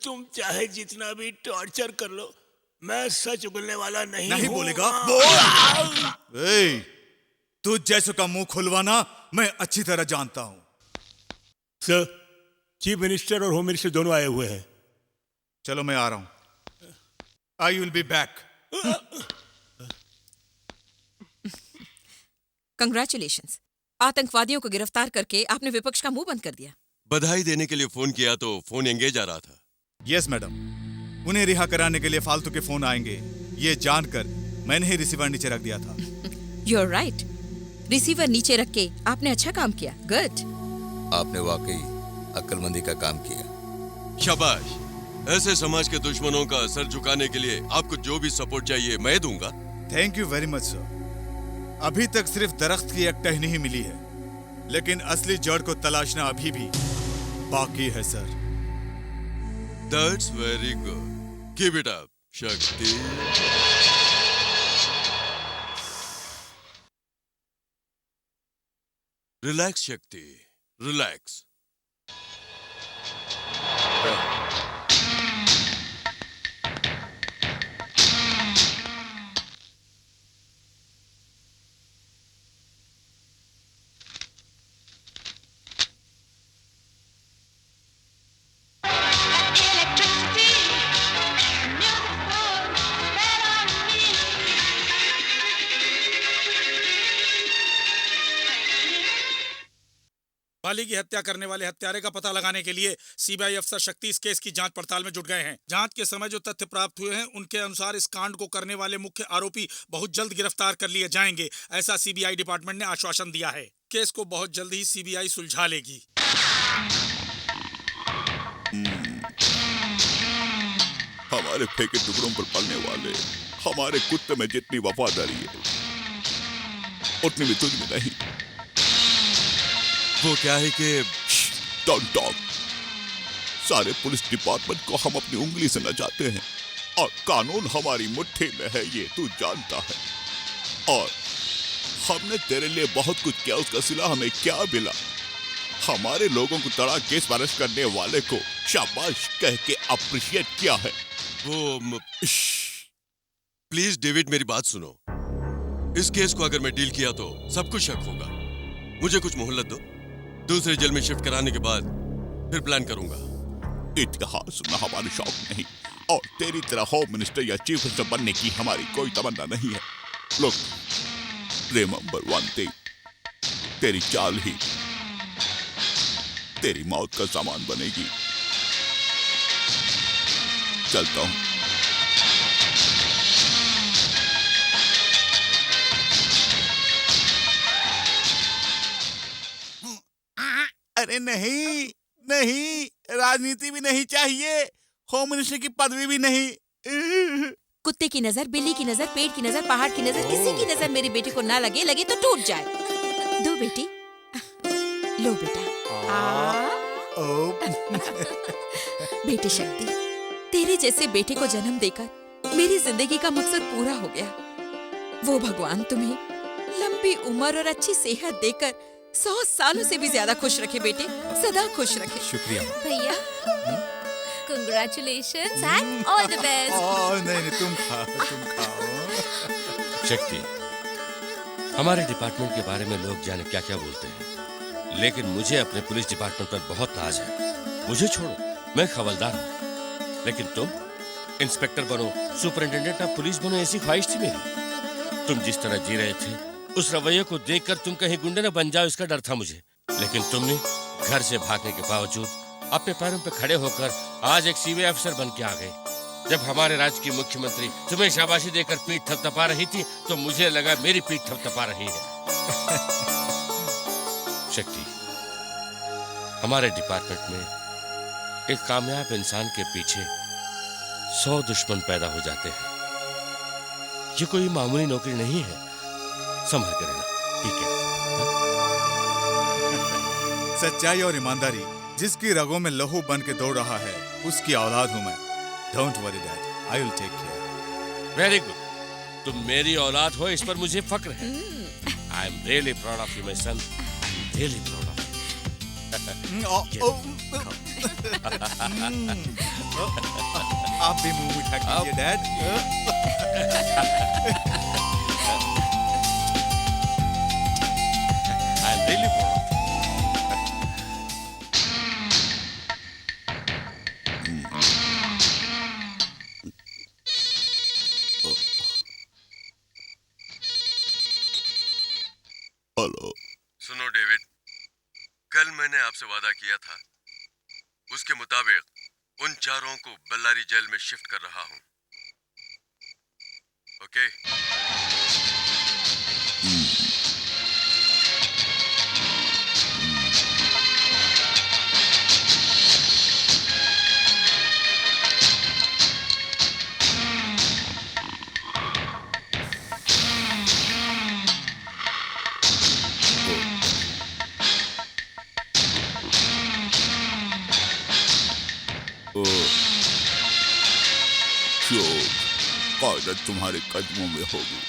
तुम चाहे जितना भी टॉर्चर कर लो, मैं सच बोलने वाला नहीं हूँ। बोलेगा? बोल। तू जैसों का मुंह खुलवाना मैं अच्छी तरह जानता हूं। सर, चीफ मिनिस्टर और होम मिनिस्टर दोनों आए हुए हैं। चलो मैं आ रहा हूं। I will be back. Congratulations, आतंकवादियों को गिरफ्तार करके आपने विपक्ष का मुंह बंद कर दिया। बधाई देने के लिए फोन किया तो फोन एंगेज आ रहा था। यस मैडम, उन्हें रिहा कराने के लिए फालतू के फोन आएंगे ये जानकर मैंने ही रिसीवर नीचे रख दिया था। यू आर राइट, रिसीवर नीचे रख के आपने अच्छा काम किया। गुड। आपने वाकई अक्लमंदी का काम किया। शाबाश। ऐसे समाज के दुश्मनों का सर झुकाने के लिए आपको जो भी सपोर्ट चाहिए मैं दूंगा। Thank you very much sir. अभी तक सिर्फ दरख्त की एक टहनी ही मिली है, लेकिन असली जड़ को तलाशना अभी भी बाकी है sir. That's very good. Keep it up, Shakti. Relax, Shakti. Relax. पाली की हत्या करने वाले हत्यारे का पता लगाने के लिए सीबीआई अफसर शक्ति इस केस की जांच पड़ताल में जुट गए हैं। जांच के समय जो तथ्य प्राप्त हुए हैं उनके अनुसार इस कांड को करने वाले मुख्य आरोपी बहुत जल्द गिरफ्तार कर लिए जाएंगे, ऐसा सीबीआई डिपार्टमेंट ने आश्वासन दिया है। केस को बहुत जल्द ही सीबीआई सुलझा लेगी। हमारे फेंके टुकड़ों पर पलने वाले हमारे कुत्ते में जितनी वफादारी है उतनी भी तुझ में नहीं। वो क्या है कि डोंट टॉक। सारे पुलिस डिपार्टमेंट को हम अपनी उंगली से नचाते हैं और कानून हमारी मुट्ठी में है, ये तू जानता है। और हमने तेरे लिए बहुत कुछ किया, उसका सिला हमें क्या मिला? हमारे लोगों को तड़ा केस अरेस्ट करने वाले को शाबाश कह के अप्रिशिएट किया है। वो प्लीज डेविड मेरी बात सुनो। इस केस को अगर मैं डील किया तो सबको शक होगा। मुझे कुछ मोहलत दो, दूसरे जेल में शिफ्ट कराने के बाद फिर प्लान करूंगा। इतिहास सुनना हमारा शौक नहीं और तेरी तरह होम मिनिस्टर या चीफ मिनिस्टर बनने की हमारी कोई तमन्ना नहीं है। लुक, रिमेंबर वन थिंग, तेरी चाल ही तेरी मौत का सामान बनेगी। चलता हूं। अरे नहीं नहीं, राजनीति भी नहीं चाहिए, होम मिनिस्टर की पदवी भी नहीं। कुत्ते की नजर, बिल्ली की नजर, पेड़ की नजर, पहाड़ की नजर, किसी की नजर मेरी बेटी को ना लगे, लगे तो टूट जाए। दो बेटी, लो बेटा। बेटी शक्ति, तेरे जैसे बेटे को जन्म देकर मेरी जिंदगी का मकसद पूरा हो गया। वो भगवान तुम्हें लंबी उम्र और अच्छी सेहत देकर 100 सालों से भी ज्यादा खुश रखे बेटे, सदा खुश रखे। शुक्रिया। भैया congratulations and all the best. नहीं तुम खाओ। शक्ति, हमारे डिपार्टमेंट के बारे में लोग जाने क्या क्या बोलते हैं, लेकिन मुझे अपने पुलिस डिपार्टमेंट पर बहुत नाज है। मुझे छोड़ो, मैं खबरदार हूँ, लेकिन तुम इंस्पेक्टर बनो, सुपरिंटेंडेंट ऑफ पुलिस बनो, ऐसी ख्वाहिश थी मेरी। तुम जिस तरह जी रहे थे, उस रवैये को देखकर तुम कहीं गुंडे न बन जाओ, इसका डर था मुझे। लेकिन तुमने घर से भागने के बावजूद अपने पैरों पर खड़े होकर आज एक सीबीआई अफसर बन के आ गए। जब हमारे राज्य की मुख्यमंत्री तुम्हें शाबाशी देकर पीठ थपथपा रही थी, तो मुझे लगा मेरी पीठ थपथपा रही है। शक्ति, हमारे डिपार्टमेंट में एक कामयाब इंसान के पीछे 100 दुश्मन पैदा हो जाते हैं। ये कोई मामूली नौकरी नहीं है, संभल कर रहना, ठीक है? सच्चाई और ईमानदारी जिसकी रगों में लहू बन के दौड़ रहा है, उसकी औलाद हूं मैं। Don't worry dad, I will take care. Very good, तुम मेरी औलाद हो, इस पर मुझे फक्र है। I am really proud of you my son, really proud of you. आप भी मुंह मीठा कीजिए dad. I am really proud. Hello. सुनो डेविड, कल मैंने आपसे वादा किया था, उसके मुताबिक उन चारों को बल्लारी जेल में शिफ्ट कर रहा हूं। ओके? कायदत तुम्हारे कदमों में होगी।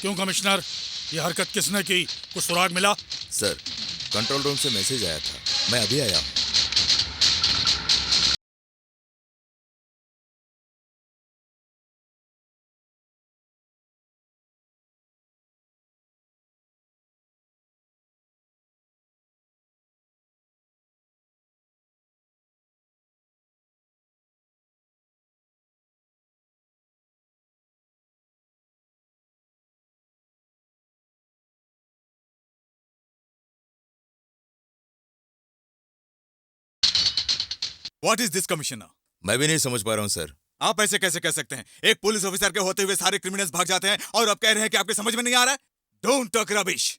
क्यों कमिश्नर, ये हरकत किसने की? कुछ सुराग मिला? सर, कंट्रोल रूम से मैसेज आया था, मैं अभी आया हूँ। What is this, commissioner? मैं भी नहीं समझ पा रहा हूँ सर। आप ऐसे कैसे कह सकते हैं? एक पुलिस ऑफिसर के होते हुए सारे क्रिमिनल्स भाग जाते हैं और अब कह रहे हैं कि आपके समझ में नहीं आ रहा है? Don't talk rubbish.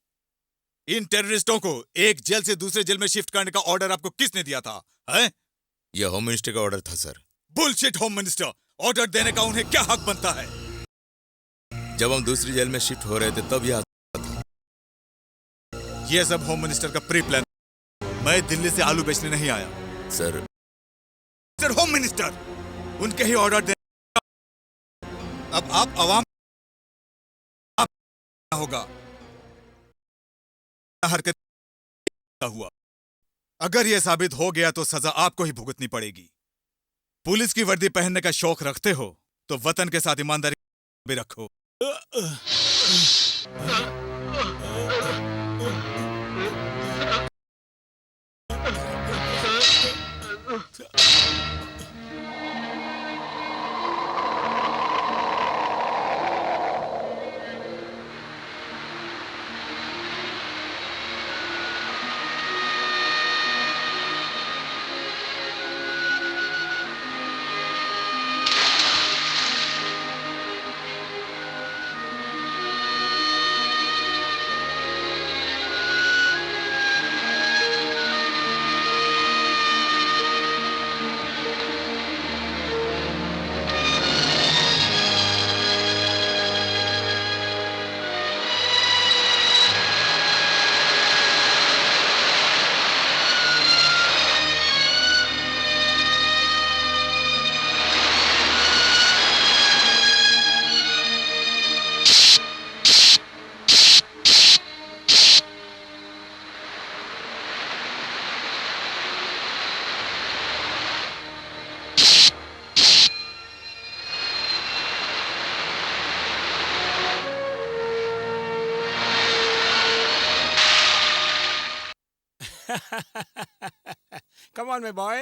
इन टेररिस्टों को एक जेल से दूसरे जेल में शिफ्ट करने का ऑर्डर आपको किसने दिया था? हैं? यह होम मिनिस्टर का ऑर्डर था sir. Bullshit home minister, order देने का उन्हें क्या हक बनता है? जब हम दूसरी जेल में शिफ्ट हो रहे थे तब यह ये सब होम मिनिस्टर का प्री प्लान। मैं दिल्ली से आलू बेचने नहीं आया। सर होम मिनिस्टर, उनके ही ऑर्डर दे। अब आप आवाम होगा हरकत हुआ। अगर यह साबित हो गया तो सजा आपको ही भुगतनी पड़ेगी। पुलिस की वर्दी पहनने का शौक रखते हो तो वतन के साथ ईमानदारी भी रखो। Come on, my boy.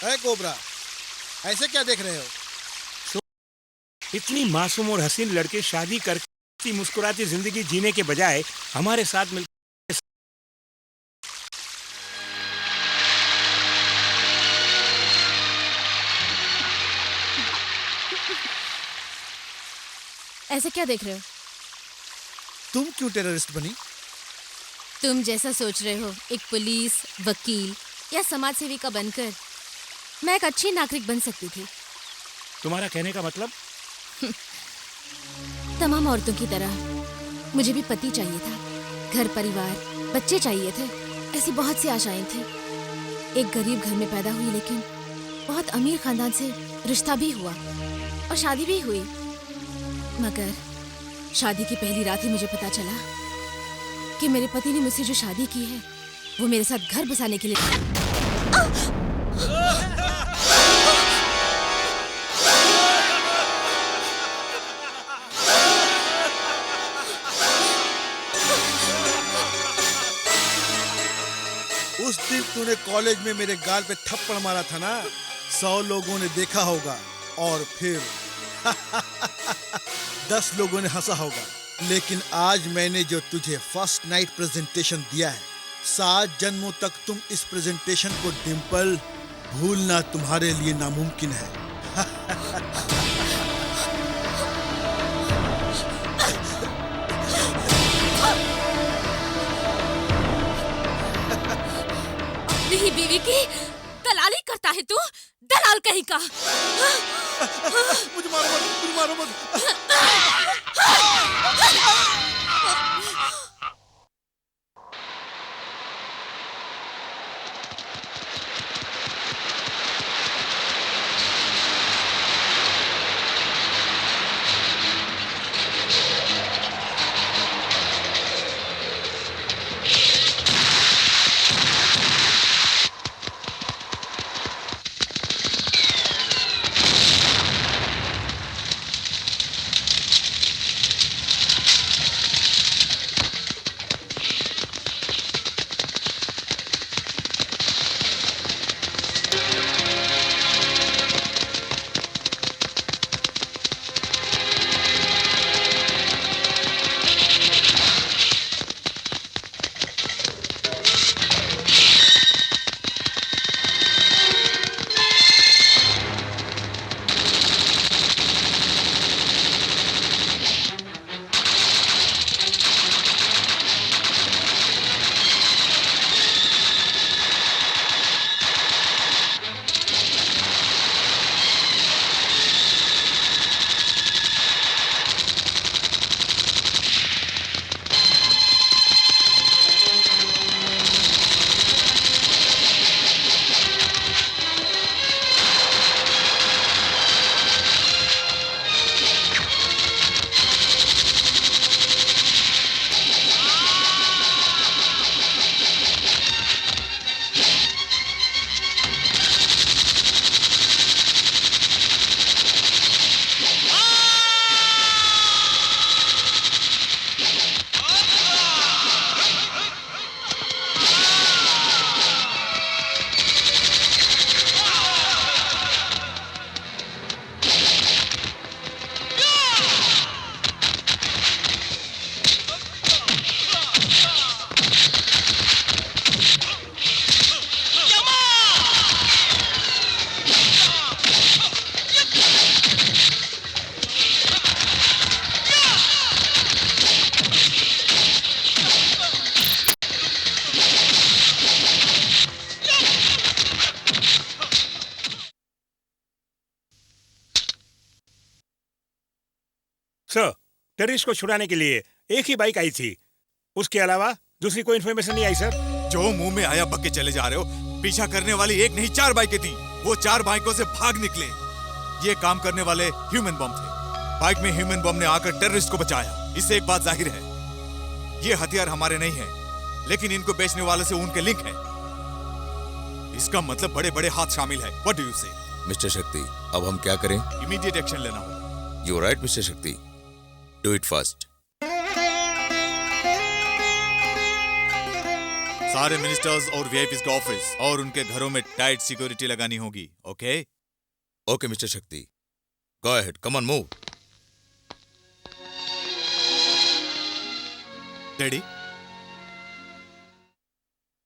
है कोबरा, ऐसे क्या देख रहे हो? इतनी मासूम और हसीन लड़के शादी करके मुस्कुराती जिंदगी जीने के बजाय हमारे साथ मिल ऐसे क्या देख रहे हो? तुम क्यों टेररिस्ट बनी? तुम जैसा सोच रहे हो, एक पुलिस, वकील या समाज सेविका बनकर मैं एक अच्छी नागरिक बन सकती थी। तुम्हारा कहने का मतलब? तमाम औरतों की तरह मुझे भी पति चाहिए था, घर परिवार, बच्चे चाहिए थे। ऐसी बहुत सी आशाएं थी। एक गरीब घर में पैदा हुई, लेकिन बहुत अमीर खानदान से रिश्ता भी हुआ और शादी भी हुई। मगर शादी की पहली रात ही मुझे पता चला कि मेरे पति ने मुझसे जो शादी की है वो मेरे साथ घर बसाने के लिए। उस दिन तूने कॉलेज में मेरे गाल पे थप्पड़ मारा था ना, 100 लोगों ने देखा होगा और फिर 10 लोगों ने हंसा होगा। लेकिन आज मैंने जो तुझे फर्स्ट नाइट प्रेजेंटेशन दिया है, 7 जन्मों तक तुम इस प्रेजेंटेशन को डिम्पल भूलना तुम्हारे लिए नामुमकिन है। अपनी ही बीवी की दलाली करता है तू, दलाल कहीं का। मुझे मारो मत, मुझे मारो मत। सर, टेररिस्ट को छुड़ाने के लिए एक ही बाइक आई थी, उसके अलावा दूसरी कोई इन्फॉर्मेशन नहीं आई सर। जो मुंह में आया बक के चले जा रहे हो। पीछा करने वाली एक नहीं 4 बाइकें थी। वो 4 बाइकों से भाग निकले। ये काम करने वाले ह्यूमन बम थे। बाइक में ह्यूमन बम ने आकर टेररिस्ट को बचाया। इससे एक बात जाहिर है, ये हथियार हमारे नहीं है, लेकिन इनको बेचने वाले से उनके लिंक है। इसका मतलब बड़े बड़े हाथ शामिल है। व्हाट डू यू से? मिस्टर शक्ति, अब हम क्या करें? इमीडिएट एक्शन लेना होगा। यू राइट मिस्टर शक्ति, डू इट फास्ट। सारे मिनिस्टर्स और वीआईपीज का ऑफिस और उनके घरों में टाइट सिक्योरिटी लगानी होगी। ओके? ओके मिस्टर शक्ति, go ahead, come on move. Daddy,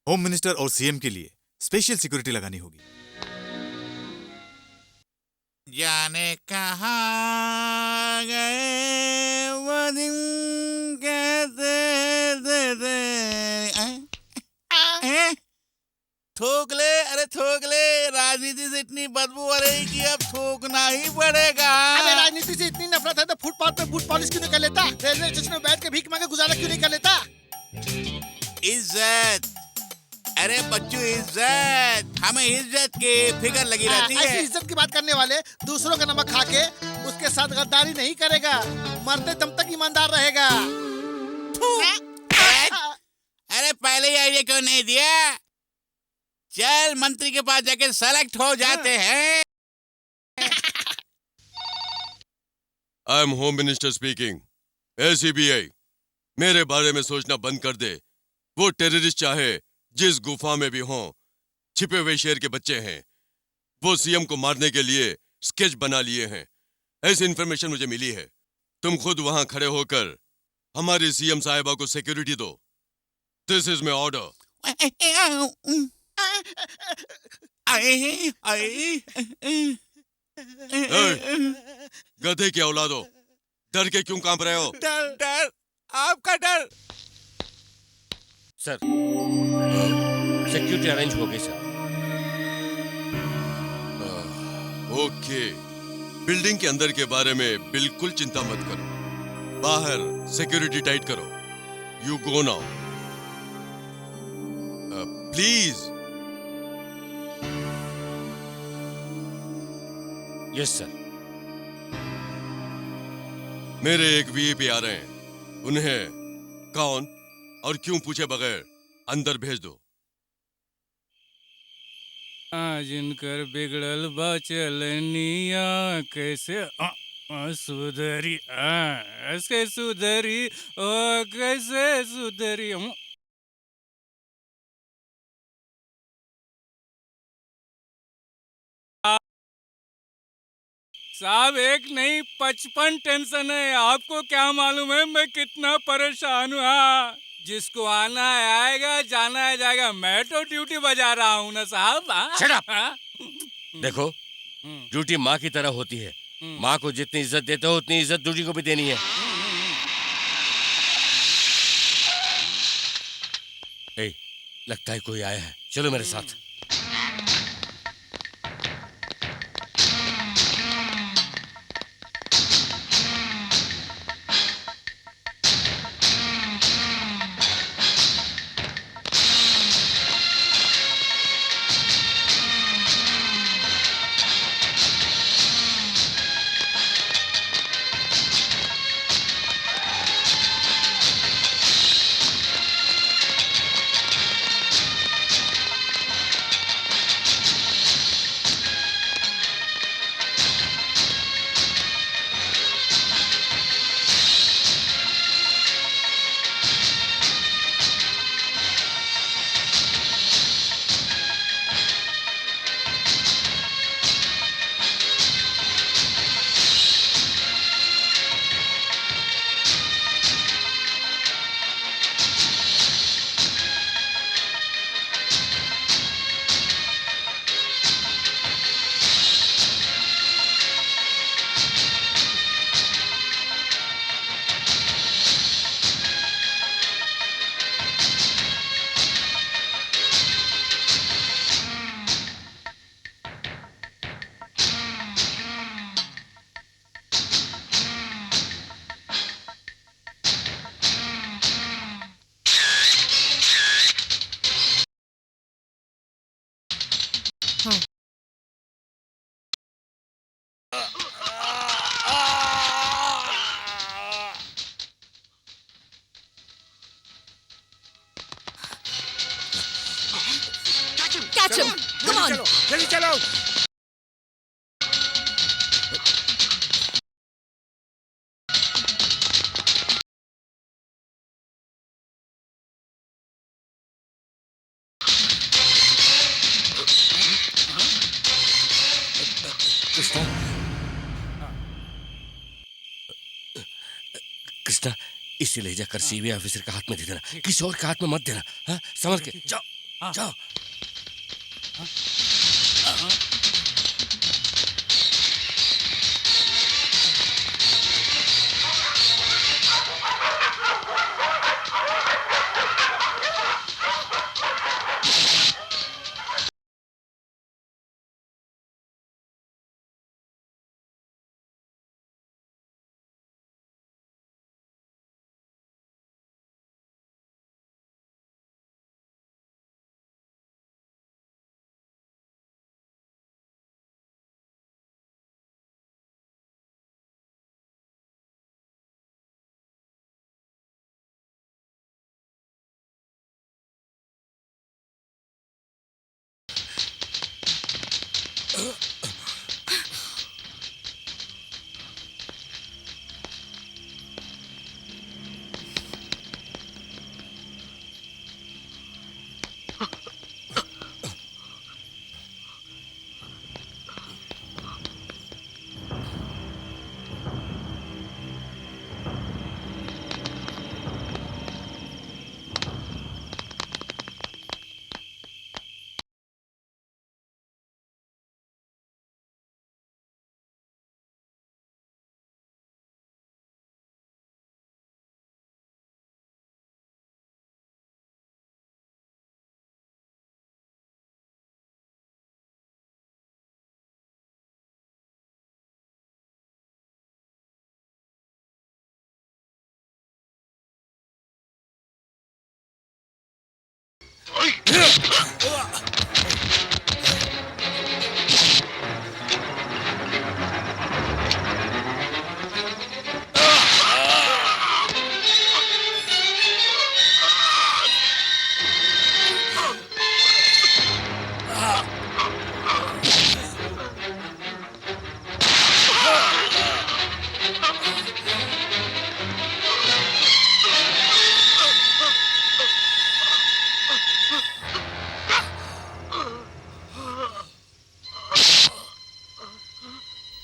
home minister और सीएम के लिए स्पेशल सिक्योरिटी लगानी होगी। जाने कहाँ गए वो दिन कहते थे। थूक ले, अरे थूक ले। राजनीति से इतनी बदबू आ रही कि अब थूकना ही पड़ेगा। अबे राजनीति से इतनी नफरत है तो फुटपाथ पे बूट पॉलिश क्यों नहीं कर लेता? रेलवे स्टेशन में बैठ के भीख मांगे गुजारा क्यों नहीं कर लेता? इज्जत, अरे बच्चों इज्जत, हमें इज्जत की फिक्र लगी रहती है। ऐसी इज्जत की बात करने वाले दूसरों का नमक खा के उसके साथ गद्दारी नहीं करेगा, मरते दम तक ईमानदार रहेगा। अरे पहले ही आइडिया क्यों नहीं दिया? चल मंत्री के पास जाके सेलेक्ट हो जाते हैं। I am home minister speaking. एसीबीआई, मेरे बारे में सोचना बंद कर दे। वो टेररिस्ट चाहे जिस गुफा में भी हों, छिपे हुए शेर के बच्चे हैं। वो सीएम को मारने के लिए स्केच बना लिए हैं। ऐसी इन्फॉर्मेशन मुझे मिली है। तुम खुद वहां खड़े होकर हमारी सीएम साहिबा को सिक्योरिटी दो। This is my order. गधे की औलादो, डर के क्यों कांप रहे हो? डर डर, आपका डर। सर, सिक्योरिटी अरेंज हो गई सर। ओके, बिल्डिंग के अंदर के बारे में बिल्कुल चिंता मत करो। बाहर सिक्योरिटी टाइट करो। You go now please. Yes sir. मेरे एक वीआईपी आ रहे हैं, उन्हें कौन और क्यों पूछे बगैर अंदर भेज दो। जिनकर बिगड़ल बचलनिया कैसे सुधरी, ऐसे सुधरी, ओ कैसे सुधरी। साहब, एक नहीं 55 टेंशन है। आपको क्या मालूम है मैं कितना परेशान हुआ। जिसको आना है आएगा, जाना है जाएगा। मैं तो ड्यूटी बजा रहा हूँ ना साहब। Shut up! देखो, ड्यूटी माँ की तरह होती है। माँ को जितनी इज्जत देते हो उतनी इज्जत ड्यूटी को भी देनी है। ए, लगता है कोई आया है, चलो मेरे साथ। जल्दी चलो। कृष्णा, कृष्णा, इसे ले जाकर सीबीआई ऑफिसर के हाथ में दे देना, किसी और के हाथ में मत देना। हाँ, संभल के जाओ, जाओ।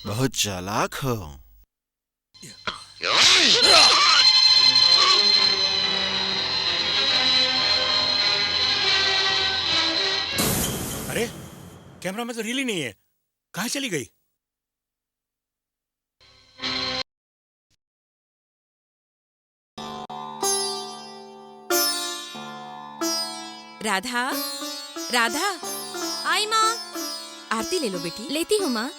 बहुत चालाक हो। अरे कैमरा में तो रील ही नहीं है, कहाँ चली गई? राधा, राधा, आई माँ। आरती ले लो बेटी। लेती हूँ माँ।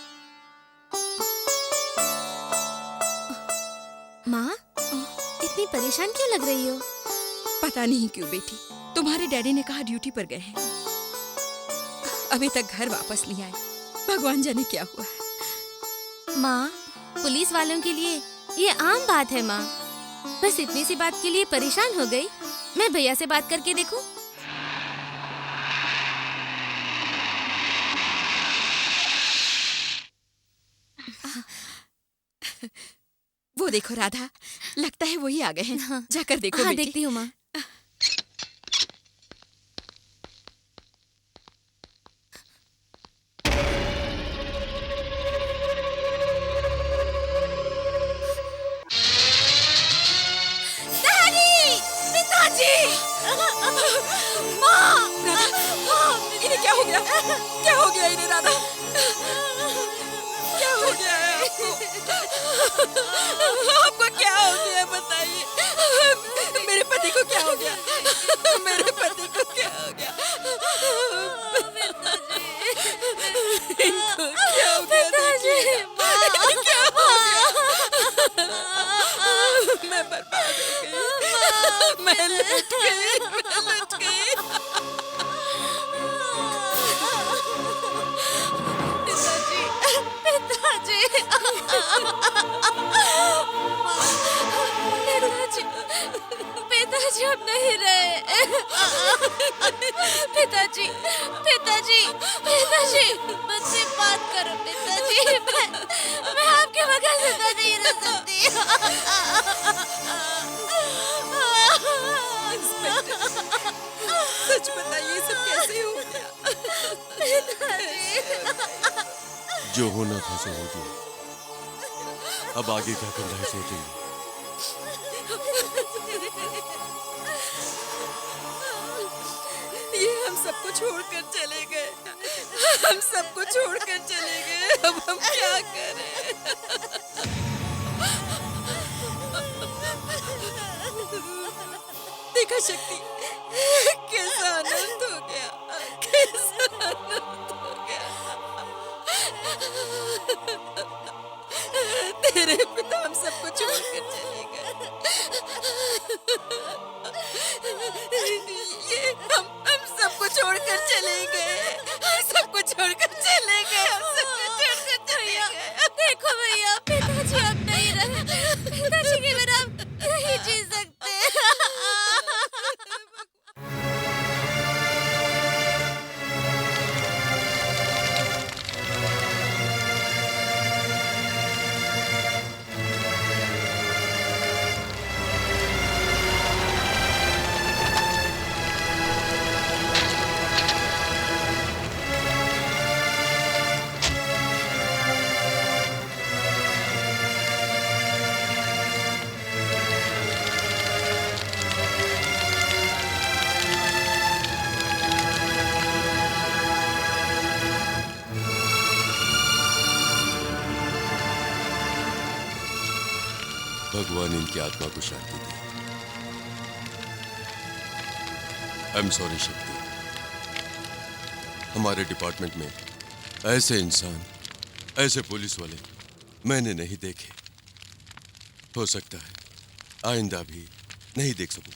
माँ, इतनी परेशान क्यों लग रही हो? पता नहीं क्यों बेटी, तुम्हारे डैडी ने कहा ड्यूटी पर गए हैं, अभी तक घर वापस नहीं आए। भगवान जाने क्या हुआ है। माँ, पुलिस वालों के लिए ये आम बात है माँ। बस इतनी सी बात के लिए परेशान हो गई। मैं भैया से बात करके देखूं? वो देखो राधा, लगता है वही आ गए हैं। हाँ। जाकर देखो। हाँ, बेटी। देखती हूँ माँ। इन्हें क्या हो गया? क्या हो गया इन्हें राधा? क्या हो गया है आपको? आपको क्या हो गया बताइए। मेरे पति को क्या हो गया? मेरे पति को क्या हो गया? इनको क्या हो गया? क्या हो गया? मैं बर्बाद हो गई। मैं लुट गई। मैं लुट गई। पिताजी अब नहीं रहे। पिताजी, पिताजी। पिताजी, पिताजी, मुझसे बात करो पिताजी। मैं आपके बगैर जिंदा नहीं रह सकती। सच बताइए सब कैसे हो गया? जो होना था सो हो गया। अब आगे क्या करना है सोचेंगे। ये हम सबको छोड़कर चले गए। हम सबको छोड़कर चले गए। अब हम क्या करें? देखा शक्ति, कैसा आनंद हो गया, कैसा आनंद हो गया। तेरे पिता हम सबको छोड़कर चले गए। ये हम सबको छोड़कर चले गए। हम सबको छोड़कर चले गए। हम सबको छोड़कर चले गए। देखो भैया, पिताजी अब नहीं रहे। पिताजी के बिना हम नहीं जी सकते। भगवान इनकी आत्मा को शांति दे। आई एम सॉरी शक्ति, हमारे डिपार्टमेंट में ऐसे इंसान, ऐसे पुलिस वाले मैंने नहीं देखे। हो सकता है आइंदा भी नहीं देख सकूं।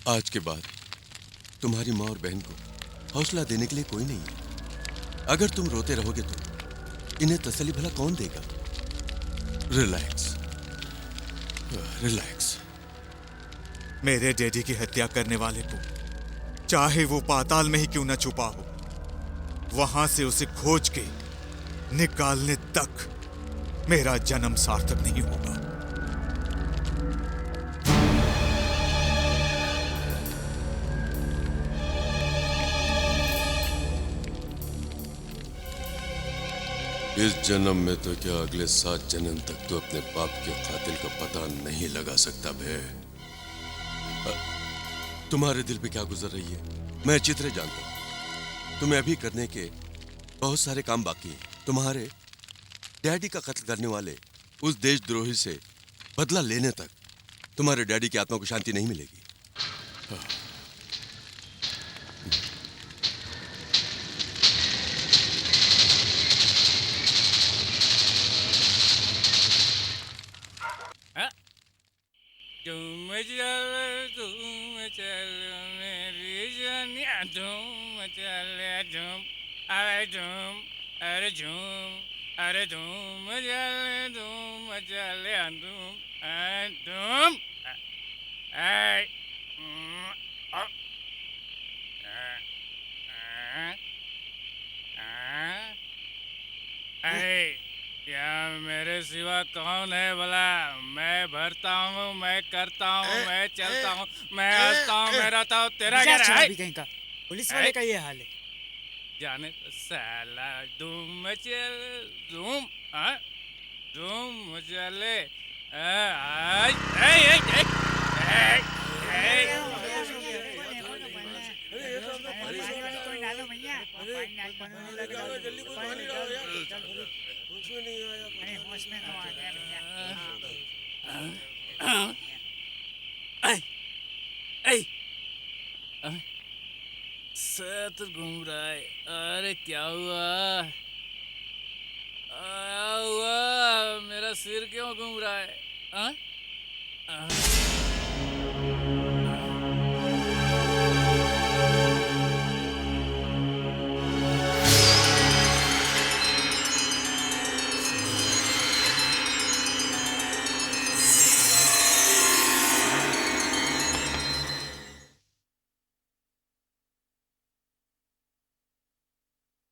आज के बाद तुम्हारी माँ और बहन को हौसला देने के लिए कोई नहीं है। अगर तुम रोते रहोगे तो इन्हें तसल्ली भला कौन देगा? Relax, relax. मेरे डैडी की हत्या करने वाले को चाहे वो पाताल में ही क्यों न छुपा हो, वहां से उसे खोज के निकालने तक मेरा जन्म सार्थक नहीं होगा। इस जन्म में तो क्या अगले 7 जन्म तक तो अपने बाप के कातिल का पता नहीं लगा सकता बे। तुम्हारे दिल पे क्या गुजर रही है मैं अच्छी तरह जानता हूं। तुम्हें अभी करने के बहुत सारे काम बाकी हैं। तुम्हारे डैडी का कत्ल करने वाले उस देशद्रोही से बदला लेने तक तुम्हारे डैडी की आत्मा को शांति नहीं मिलेगी। तुम चल मेरी जानिया, तुम चल झूम, अरे झूम, अरे झूम, अरे धूम चल धूम, धूम, क्या मेरे सिवा कौन है भला? मैं भरता हूँ, मैं करता हूँ, मैं चलता हूँ, मैं हंसता हूँ, मैं रहता हूँ। तेरा क्या है? पुलिस वाले का ये हाल है। जाने तो साला धूम चल धूम, धूम चले। सर तो घूम रहा है। अरे क्या हुआ? मेरा सिर क्यों घूम रहा है?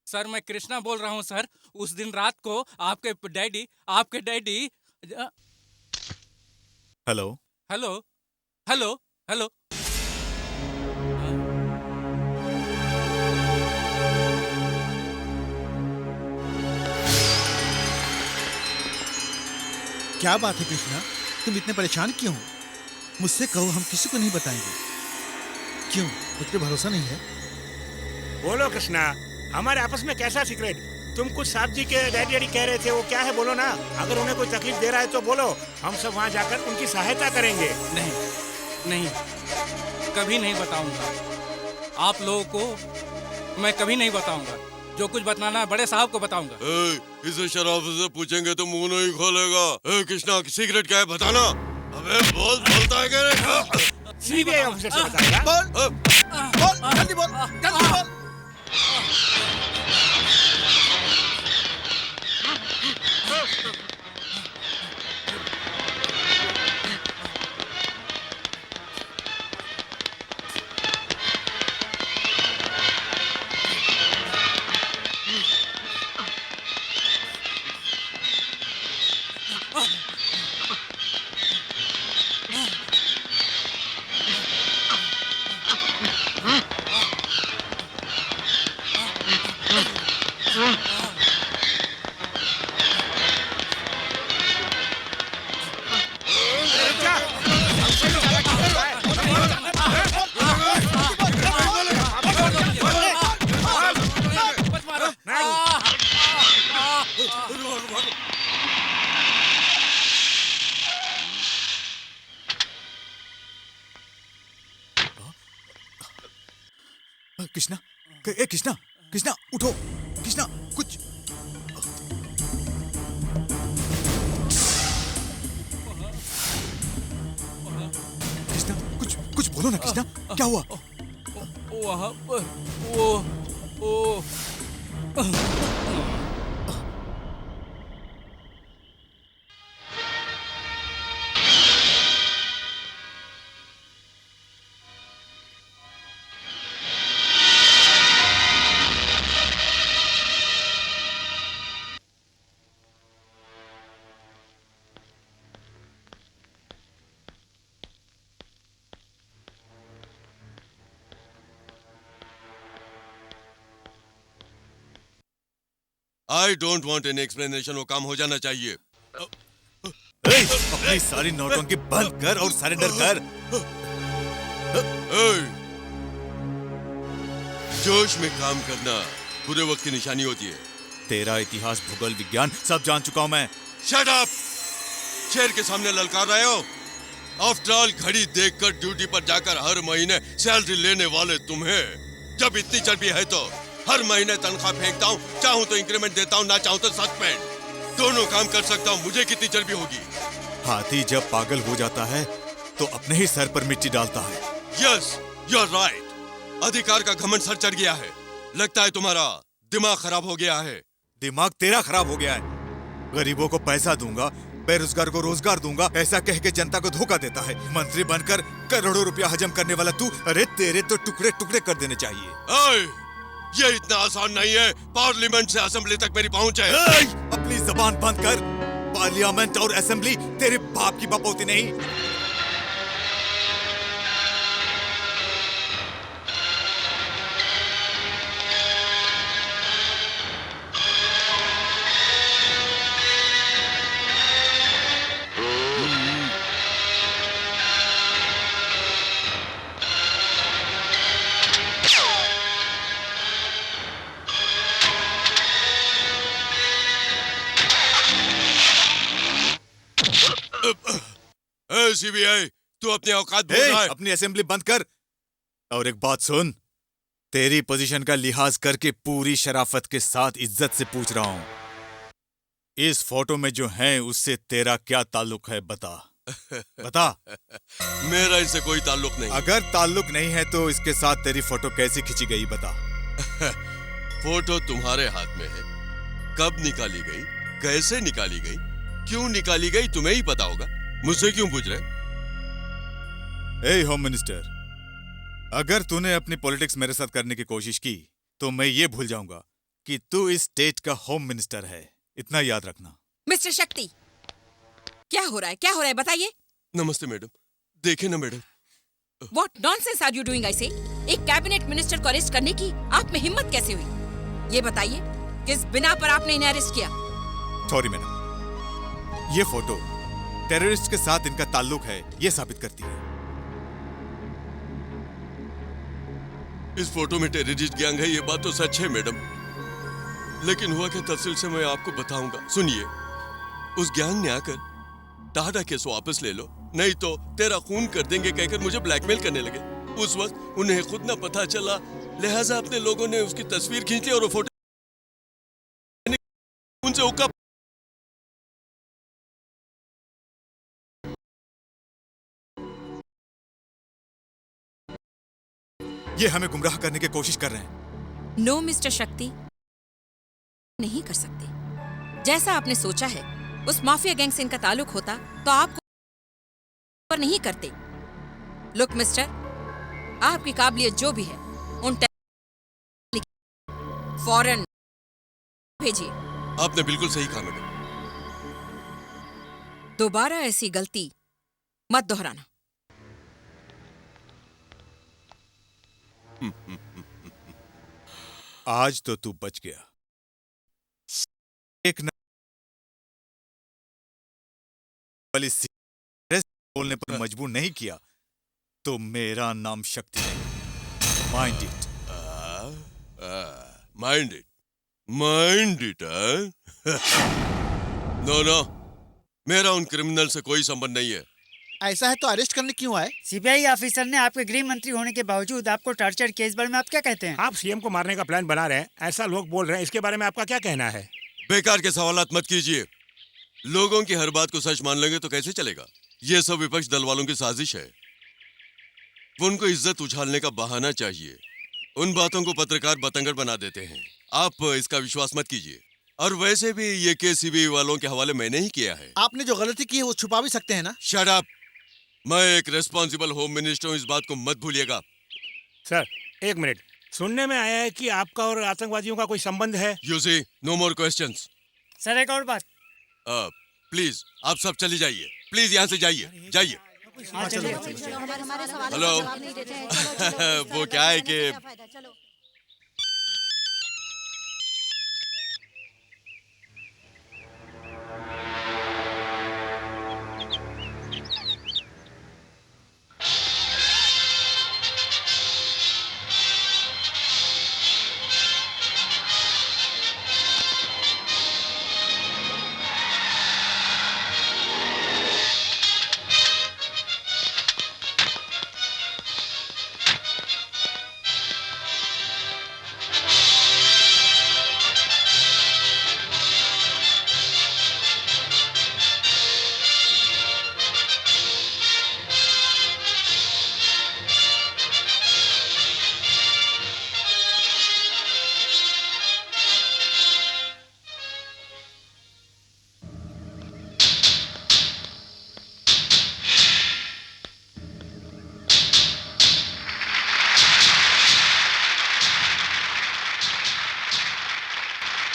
सर मैं कृष्णा बोल रहा हूँ सर। उस दिन रात को आपके daddy hello hello hello hello. क्या बात है कृष्णा, तुम इतने परेशान क्यों हो? मुझसे कहो, हम किसी को नहीं बताएंगे। क्यों, मुझ पे भरोसा नहीं है? बोलो कृष्णा, हमारे आपस में कैसा सीक्रेट? तुम कुछ साहब जी के डैडी कह रहे थे, वो क्या है बोलो ना। अगर उन्हें कोई तकलीफ दे रहा है तो बोलो, हम सब वहाँ जाकर उनकी सहायता करेंगे। नहीं, कभी नहीं बताऊंगा आप लोगों को। मैं कभी नहीं बताऊंगा। जो कुछ बताना है बड़े साहब को बताऊंगा। इसे शराफत से पूछेंगे तो मुंह नहीं खोलेगा। कृष्णा सीक्रेट क्या है बताना। अबे बोलता है क्या? सीबीआई ऑफिसर से बताएगा। बोल जल्दी बोल, जल्दी बोल। कृष्णा उठो। कृष्णा कुछ कुछ बोलो ना कृष्णा, क्या हुआ? वहाँ पर वो I don't want any explanation, वो काम हो जाना चाहिए। अपनी सारी नौटंकी बंद कर और सरेंडर कर। जोश में काम करना बुरे वक्त की निशानी होती है। तेरा इतिहास, भूगोल, विज्ञान सब जान चुका हूं मैं। Shut up! शेर के सामने ललकार रहे हो? आफ्टर ऑल घड़ी देखकर ड्यूटी पर जाकर हर महीने सैलरी लेने वाले तुम्हें जब इतनी चर्बी है तो हर महीने तनख्वाह फेंकता हूँ, चाहूँ तो इंक्रीमेंट देता हूँ, ना चाहूँ तो सस्पेंड। दोनों काम कर सकता हूँ, मुझे कितनी चर्बी होगी? हाथी जब पागल हो जाता है तो अपने ही सर पर मिट्टी डालता है। Yes, you are right. अधिकार का घमंड सर चढ़ गया है। लगता है तुम्हारा दिमाग खराब हो गया है। दिमाग तेरा खराब हो गया है। गरीबों को पैसा दूंगा, बेरोजगार को रोजगार दूंगा, ऐसा कह के जनता को धोखा देता है। मंत्री बनकर करोड़ों रुपया हजम करने वाला तू, अरे तेरे तो टुकड़े टुकड़े कर देने चाहिए। ये इतना आसान नहीं है। पार्लियामेंट से असेंबली तक मेरी पहुंच है। अपनी जबान बंद कर। पार्लियामेंट और असेंबली तेरे बाप की बपौती नहीं। सीबीआई, तू अपनी औकात भूल रहा है। अपनी असेंबली बंद कर। और एक बात सुन, तेरी पोजीशन का लिहाज करके पूरी शराफत के साथ इज्जत से पूछ रहा हूं, इस फोटो में जो है उससे तेरा क्या ताल्लुक है? बता बता। मेरा इससे कोई ताल्लुक नहीं। अगर ताल्लुक नहीं है तो इसके साथ तेरी फोटो कैसे खींची गई? बता। फोटो तुम्हारे हाथ में है। कब निकाली गई, कैसे निकाली गई, क्यों निकाली गई, तुम्हें ही पता होगा। मुझसे क्यों पूछ रहे? ए होम मिनिस्टर, अगर तूने अपनी पॉलिटिक्स मेरे साथ करने की कोशिश की तो मैं ये भूल जाऊंगा कि तू इस स्टेट का होम मिनिस्टर है, इतना याद रखना। मिस्टर शक्ति, क्या हो रहा है, क्या हो रहा है, बताइए। नमस्ते मैडम। देखे ना madam. What nonsense are you doing, I say? एक कैबिनेट मिनिस्टर को अरेस्ट करने की आप में हिम्मत कैसे हुई? ये बताइए, किस बिना पर आपने इन्हें अरेस्ट किया? सॉरी मैडम, ये फोटो टेररिस्ट के साथ इनका ताल्लुक है, ये साबित करती है। इस फोटो में टेररिस्ट गैंग है, ये बात तो सच है मैडम, लेकिन हुआ क्या तफसील से मैं आपको बताऊंगा। सुनिए, उस गैंग ने आकर टाडा केस वापस ले लो, नहीं तो तेरा खून कर देंगे कहकर मुझे ब्लैकमेल करने लगे। उस वक्त उन्हें खुद ना पता चला, लिहाजा अपने लोगों ने उसकी तस्वीर खींच ली और वो फोटो उनसे हुक्का। ये हमें गुमराह करने की कोशिश कर रहे हैं। नो मिस्टर शक्ति, नहीं कर सकते। जैसा आपने सोचा है, उस माफिया गैंग से इनका ताल्लुक होता तो आपको पर नहीं करते। लुक मिस्टर, आपकी काबिलियत जो भी है, उन फौरन भेजिए। आपने बिल्कुल सही कहा मैडम। दोबारा ऐसी गलती मत दोहराना। आज तो तू बच गया। एक बोलने पर मजबूर नहीं किया तो मेरा नाम शक्ति नहीं। Mind it. Mind it, mind it. No no, मेरा उन क्रिमिनल से कोई संबंध नहीं है। ऐसा है तो अरेस्ट करने क्यों आए? सीबीआई ऑफिसर ने आपके गृह मंत्री होने के बावजूद आपको टॉर्चर केस बारे में आप क्या कहते हैं? आप सीएम को मारने का प्लान बना रहे हैं, ऐसा लोग बोल रहे हैं, इसके बारे में आपका क्या कहना है? बेकार के सवालात मत कीजिए। लोगों की हर बात को सच मान लेंगे तो कैसे चलेगा? ये सब विपक्ष दल वालों की साजिश है। वो उनको इज्जत उछालने का बहाना चाहिए। उन बातों को पत्रकार बतंगड़ बना देते हैं। आप इसका विश्वास मत कीजिए। और वैसे भी ये केस सीबीआई वालों के हवाले मैंने ही किया है। आपने जो गलती की है वो छुपा भी सकते हैं ना? Shut up. मैं एक रिस्पॉन्सिबल होम मिनिस्टर हूँ, इस बात को मत भूलिएगा। सर एक मिनट, सुनने में आया है कि आपका और आतंकवादियों का कोई संबंध है। You see, no more questions. Sir एक और बात। प्लीज आप सब चले जाइए, प्लीज यहाँ से जाइए, जाइए। हेलो। वो क्या है कि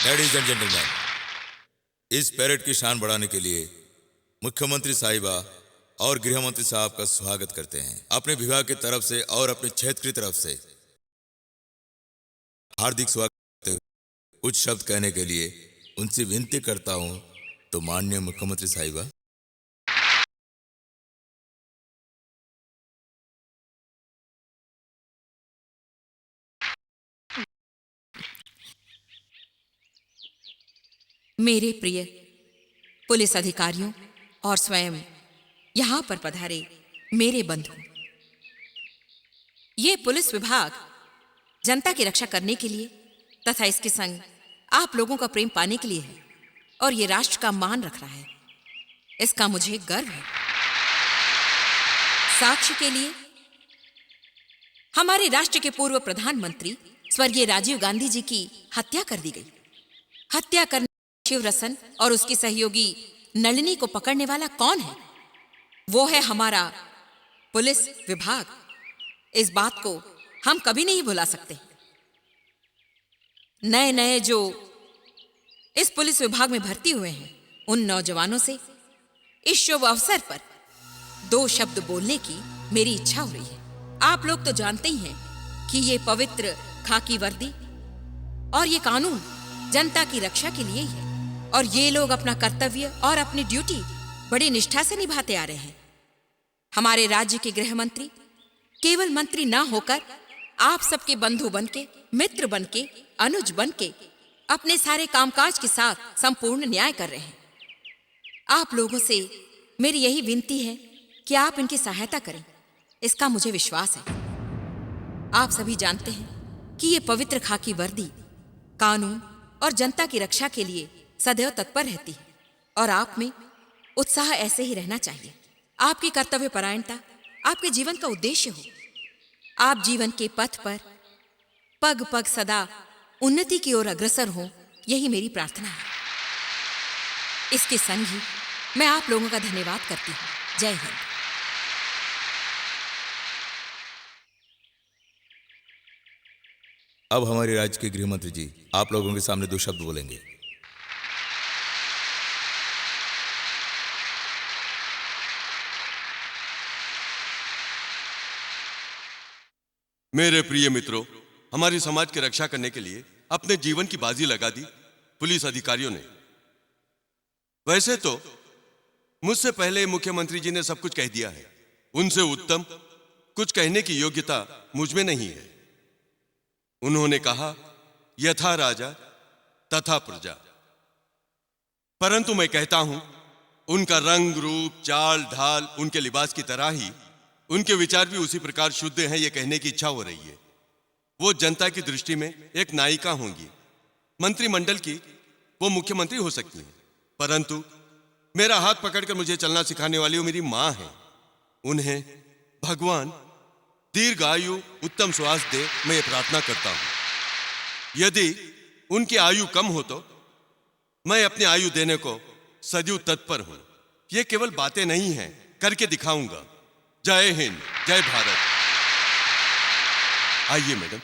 लेडीज एंड जेंटलमैन, इस परेड की शान बढ़ाने के लिए मुख्यमंत्री साहिबा और गृह मंत्री साहब का स्वागत करते हैं। अपने विभाग की तरफ से और अपने क्षेत्र की तरफ से हार्दिक स्वागत करते हुए कुछ शब्द कहने के लिए उनसे विनती करता हूं, तो माननीय मुख्यमंत्री साहिबा। मेरे प्रिय पुलिस अधिकारियों और स्वयं यहाँ पर पधारे मेरे बंधु, ये पुलिस विभाग जनता की रक्षा करने के लिए तथा इसके संग आप लोगों का प्रेम पाने के लिए है और ये राष्ट्र का मान रख रहा है। इसका मुझे गर्व है। साक्ष्य के लिए हमारे राष्ट्र के पूर्व प्रधानमंत्री स्वर्गीय राजीव गांधी जी की हत्या कर दी गई। हत्या करने शिवरसन और उसकी सहयोगी नलिनी को पकड़ने वाला कौन है? वो है हमारा पुलिस विभाग। इस बात को हम कभी नहीं भुला सकते। नए नए जो इस पुलिस विभाग में भर्ती हुए हैं, उन नौजवानों से इस शुभ अवसर पर 2 शब्द बोलने की मेरी इच्छा हो रही है। आप लोग तो जानते ही हैं कि ये पवित्र खाकी वर्दी और ये कानून जनता की रक्षा के लिए ही है, और ये लोग अपना कर्तव्य और अपनी ड्यूटी बड़ी निष्ठा से निभाते आ रहे हैं। हमारे राज्य के गृह मंत्री केवल मंत्री ना होकर आप सबके बंधु बनके, मित्र बनके, अनुज बनके अपने सारे कामकाज के साथ संपूर्ण न्याय कर रहे हैं। आप लोगों से मेरी यही विनती है कि आप इनकी सहायता करें, इसका मुझे विश्वास है। आप सभी जानते हैं कि ये पवित्र खाकी वर्दी कानून और जनता की रक्षा के लिए सदैव तत्पर रहती है, और आप में उत्साह ऐसे ही रहना चाहिए। आपकी कर्तव्य परायणता आपके जीवन का उद्देश्य हो। आप जीवन के पथ पर पग पग सदा उन्नति की ओर अग्रसर हो, यही मेरी प्रार्थना है। इसके संग ही मैं आप लोगों का धन्यवाद करती हूँ। जय हिंद। अब हमारे राज्य के गृह मंत्री जी आप लोगों के सामने 2 शब्द बोलेंगे। मेरे प्रिय मित्रों, हमारे समाज की रक्षा करने के लिए अपने जीवन की बाजी लगा दी पुलिस अधिकारियों ने। वैसे तो मुझसे पहले मुख्यमंत्री जी ने सब कुछ कह दिया है, उनसे उत्तम कुछ कहने की योग्यता मुझ में नहीं है। उन्होंने कहा, यथा राजा तथा प्रजा। परंतु मैं कहता हूं, उनका रंग रूप चाल ढाल उनके लिबास की तरह ही उनके विचार भी उसी प्रकार शुद्ध हैं, ये कहने की इच्छा हो रही है। वो जनता की दृष्टि में एक नायिका होंगी, मंत्रिमंडल की वो मुख्यमंत्री हो सकती हैं, परंतु मेरा हाथ पकड़कर मुझे चलना सिखाने वाली वो मेरी मां है। उन्हें भगवान दीर्घ आयु उत्तम स्वास्थ्य दे, मैं ये प्रार्थना करता हूं। यदि उनकी आयु कम हो तो मैं अपनी आयु देने को सदैव तत्पर हूं। ये केवल बातें नहीं हैं, करके दिखाऊंगा। जय हिंद, जय भारत। आइए मैडम।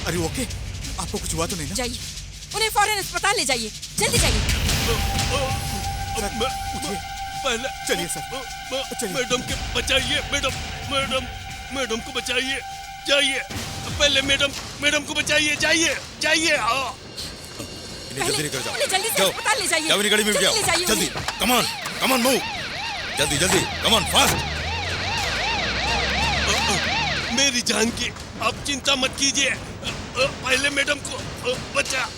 अरे ओके, आपको कुछ हुआ तो नहीं ना? जाइए, उन्हें फौरन अस्पताल ले जाइए, जल्दी जाइए। पहले चलिए सर, चलिए। मैडम के बचाइए, मैडम को बचाइए, जाइए। पहले मैडम को बचाइए, जाइए। जल्दी निकल जाओ, जल्दी से अस्पताल ले जाइए। जाओ, अपनी गाड़ी में जल्दी जाओ, ले जाइए जल्दी। उन्हें। कम ऑन मूव, जल्दी, कम ऑन फास्ट। मेरी जान की आप चिंता मत कीजिए, पहले मैडम को बचा।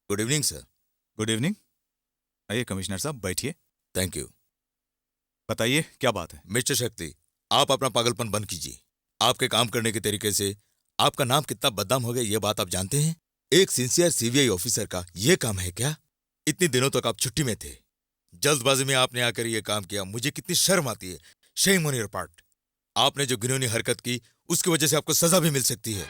Good evening sir. Good evening. आइए कमिश्नर साहब, बैठिए। Thank you. बताइए क्या बात है? मिस्टर शक्ति, आप अपना पागलपन बंद कीजिए। आपके काम करने के तरीके से आपका नाम कितना बदनाम हो गया ये बात आप जानते हैं? एक सिंसियर सीबीआई ऑफिसर का ये काम है क्या? इतने दिनों तक आप छुट्टी में थे, जल्दबाजी में आपने आकर ये काम किया। मुझे कितनी शर्म आती है। Shame on your part. आपने जो घिनौनी हरकत की उसकी वजह से आपको सजा भी मिल सकती है।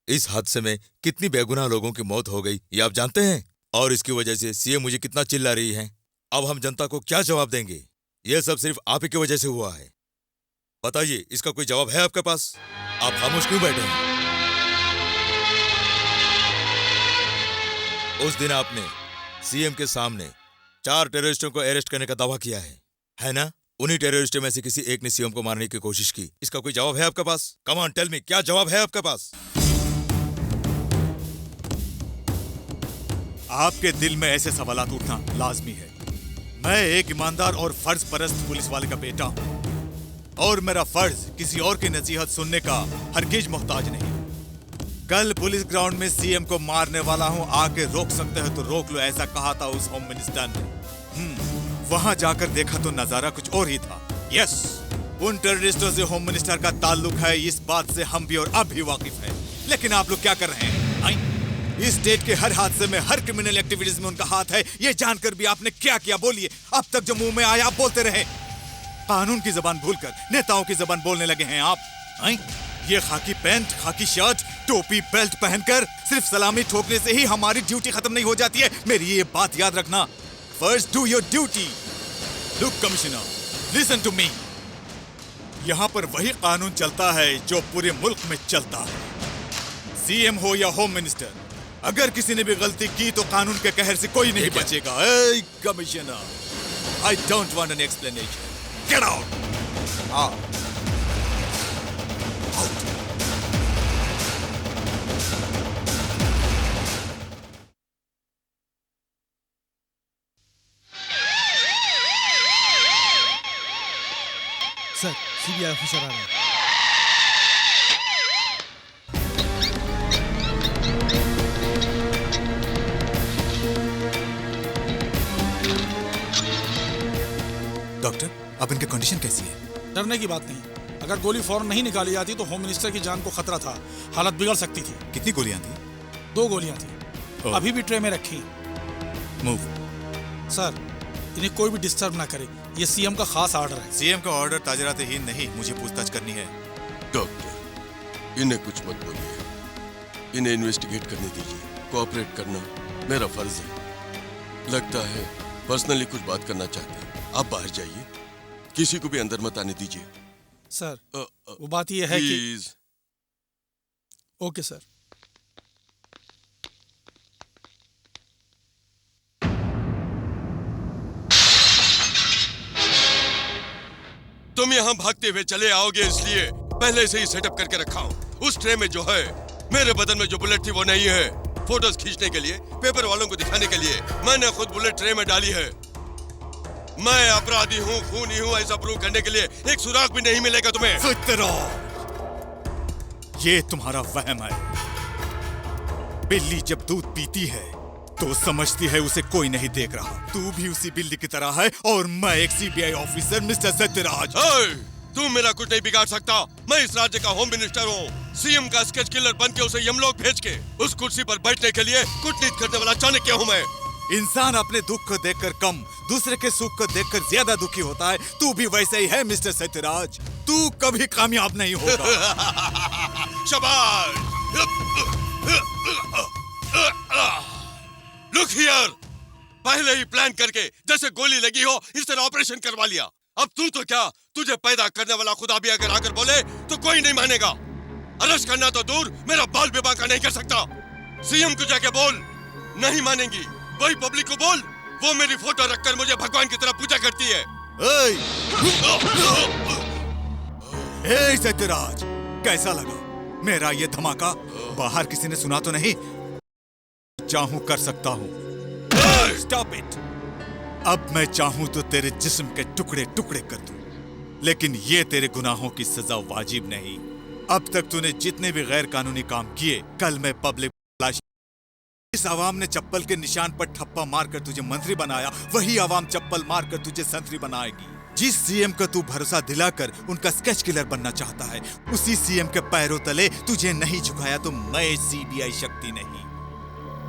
इस हादसे में कितनी बेगुनाह लोगों की मौत हो गई ये आप जानते हैं? और इसकी वजह से सीएम मुझे कितना चिल्ला रही है। अब हम जनता को क्या जवाब देंगे? यह सब सिर्फ आप ही की वजह से हुआ है। बताइए, इसका कोई जवाब है आपके पास? आप खामोश क्यों बैठे हैं? उस दिन आपने सीएम के सामने 4 टेररिस्टों को अरेस्ट करने का दावा किया है ना? उन्हीं टेररिस्टों में से किसी एक ने सीएम को मारने की कोशिश की। इसका कोई जवाब है आपके पास? कम ऑन टेल मी, क्या जवाब है आपके पास? आपके दिल में ऐसे सवालात उठना लाजमी है। मैं एक ईमानदार और फर्ज परस्त पुलिस वाले का बेटा हूं और मेरा फर्ज किसी और की नसीहत सुनने का हरगिज मोहताज नहीं। कल पुलिस ग्राउंड में सीएम को मारने वाला हूं, आके रोक सकते हो तो रोक लो, ऐसा कहा था उस होम मिनिस्टर ने। वहां जाकर देखा तो नजारा कुछ और ही था। यस, उन टेररिस्टों से होम मिनिस्टर का ताल्लुक है, इस बात से हम भी और अब भी वाकिफ हैं। लेकिन आप लोग क्या कर रहे हैं? इस स्टेट के हर हादसे में, हर क्रिमिनल एक्टिविटीज में उनका हाथ है, ये जानकर भी आपने क्या किया बोलिए? अब तक जो मुंह में आया आप बोलते रहे। कानून की जबान भूलकर नेताओं की जबान बोलने लगे हैं आप। ये खाकी पैंट, खाकी शर्ट, टोपी, बेल्ट पहनकर सिर्फ सलामी ठोकने से ही हमारी ड्यूटी खत्म नहीं हो जाती है। मेरी ये बात याद रखना। First do your duty. Look, Commissioner, listen to me. यहाँ पर वही कानून चलता है जो पूरे मुल्क में चलता है। सीएम हो या होम मिनिस्टर, अगर किसी ने भी गलती की तो कानून के कहर से कोई नहीं बचेगा। Hey, Commissioner, I don't want an explanation. Get out. Out. Sir, CBI officer आ रहे हैं। डॉक्टर, अब इनकी कंडीशन कैसी है? डरने की बात नहीं। अगर गोली फौरन नहीं निकाली जाती तो होम मिनिस्टर की जान को खतरा था, हालत बिगड़ सकती थी। कितनी गोलियां थी? 2 गोलियां थी, अभी भी ट्रे में रखी। मूव। सर, इन्हें कोई भी डिस्टर्ब ना करे, ये सीएम का खास ऑर्डर है। सीएम का ऑर्डर ताजरात-ए-हिंद नहीं, मुझे पूछताछ करनी है। डॉक्टर, इन्हें कुछ मत बोलिए, इन्हें इन्वेस्टिगेट करने दीजिए। कोऑपरेट करना मेरा फर्ज है। लगता है पर्सनली कुछ बात करना चाहते हैं। आप बाहर जाइए, किसी को भी अंदर मत आने दीजिए। सर, वो बात ये है कि... ओके सर। तुम यहाँ भागते हुए चले आओगे इसलिए पहले से ही सेटअप करके रखा हूँ। उस ट्रे में जो है, मेरे बदन में जो बुलेट थी वो नहीं है। फोटोज खींचने के लिए, पेपर वालों को दिखाने के लिए मैंने खुद बुलेट ट्रे में डाली है। मैं अपराधी हूँ, खूनी हूँ, ऐसा प्रूव करने के लिए एक सुराग भी नहीं मिलेगा तुम्हें। ये तुम्हारा वहम है। बिल्ली जब दूध पीती है तो समझती है उसे कोई नहीं देख रहा। तू भी उसी बिल्ली की तरह है और मैं एक सीबीआई ऑफिसर मिस्टर सत्यराज। तू मेरा कुछ नहीं बिगाड़ सकता। मैं इस राज्य का होम मिनिस्टर हूँ। सीएम का स्केच किलर बन के उसे यमलोक भेज के उस कुर्सी पर बैठने के लिए कूटनीति करने वाला चाणक्य हूँ मैं। इंसान अपने दुख को देखकर कम, दूसरे के सुख को देखकर ज्यादा दुखी होता है। तू भी वैसे ही है मिस्टर सत्यराज। तू कभी कामयाब नहीं होगा। शाबाश। लुक हियर, पहले ही प्लान करके जैसे गोली लगी हो इस तरह ऑपरेशन करवा लिया। अब तू तो क्या, तुझे पैदा करने वाला खुदा भी अगर आकर बोले तो कोई नहीं मानेगा। अरेस्ट करना तो दूर, मेरा बाल भी बांका नहीं कर सकता। सीएम को जाके बोल, नहीं मानेंगी। वही पब्लिक को बोल, वो मेरी फोटो रखकर मुझे भगवान की तरह पूजा करती है। सत्यराज, कैसा लगा मेरा ये धमाका? बाहर किसी ने सुना तो नहीं? चाहूं कर सकता हूं। Stop it! अब मैं चाहूं तो तेरे जिस्म के टुकड़े टुकड़े कर दूं, लेकिन ये तेरे गुनाहों की सजा वाजिब नहीं। अब तक तूने जितने भी गैर कानूनी काम किए, कल मैं पब्लिक इस आवाम ने चप्पल के निशान पर ठप्पा मारकर तुझे मंत्री बनाया, वही आवाम चप्पल मारकर तुझे संतरी बनाएगी। जिस सीएम को तू भरोसा दिलाकर उनका स्केच किलर बनना चाहता है, उसी सीएम के पैरों तले तुझे नहीं झुकाया तो मैं सीबीआई शक्ति नहीं।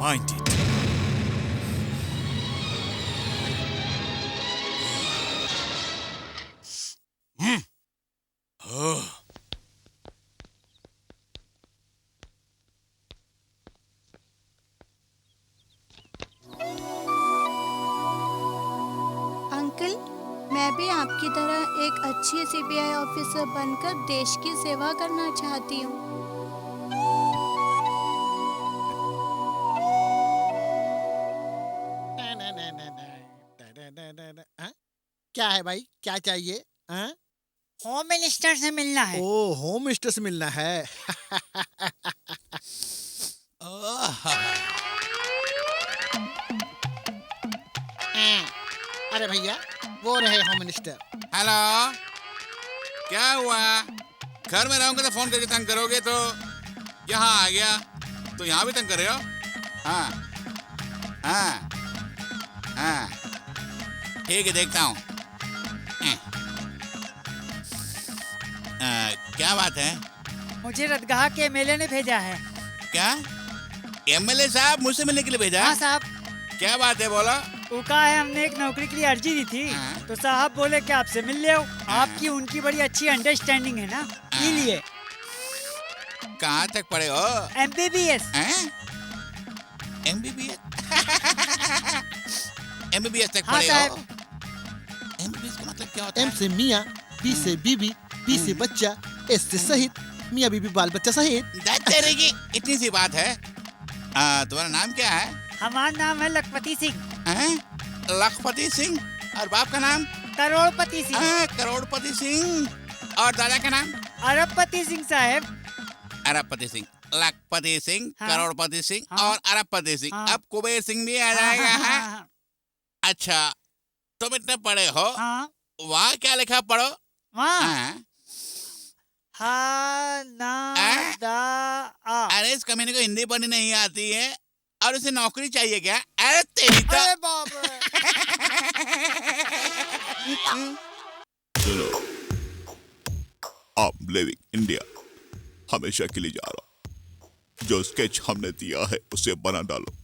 Mind it. अंकल, मैं भी आपकी तरह एक अच्छी सीबीआई ऑफिसर बनकर देश की सेवा करना चाहती हूँ। हाँ? क्या है भाई, क्या चाहिए? हाँ? होम मिनिस्टर से मिलना है। ओ, होम मिनिस्टर से मिलना है। अरे भैया, वो रहे होम मिनिस्टर। हेलो, क्या हुआ? घर में रहूंगा तो फोन करके तंग करोगे, तो यहाँ आ गया तो यहाँ भी तंग कर रहे हो? हाँ हाँ हाँ, ठीक है, देखता हूँ। क्या बात है? मुझे रतगाह के एमएलए ने भेजा है। क्या एमएलए साहब मुझसे मिलने के लिए भेजा? हाँ साहब। क्या बात है, बोलो। वो कहा है, हमने एक नौकरी के लिए अर्जी दी थी, तो साहब बोले कि आपसे मिल ले। आपकी उनकी बड़ी अच्छी अंडरस्टैंडिंग है ना, इसलिए। कहाँ तक पढ़े हो? MBBS। MBBS MBBS तक हाँ पढ़े साहब। हो? MBBS का मतलब क्या होता है? M से मियाँ, B से बीबी, B से बच्चा, S से सहित, मियाँ बीबी बाल बच्चा सहित। तेरे की इतनी सी बात है। तुम्हारा नाम क्या है? हमारा नाम है लखपति सिंह। लखपति सिंह। और बाप का नाम? करोड़पति सिंह। करोड़पति सिंह। और दादा का नाम? अरबपति सिंह साहब। अरबपति सिंह, लखपति सिंह, हाँ। करोड़पति सिंह, हाँ। और अरबपति सिंह। हाँ। अब कुबेर सिंह भी आ जाएगा। हाँ। अच्छा, तुम इतने पढ़े हो? वहाँ क्या लिखा, पढ़ो। अरे इस कमीने को हिंदी पढ़नी नहीं आती है और उसे नौकरी चाहिए क्या? अरे तेरी तो। सुनो, आप लिविंग इंडिया हमेशा के लिए जा रहा हूं। जो स्केच हमने दिया है उसे बना डालो।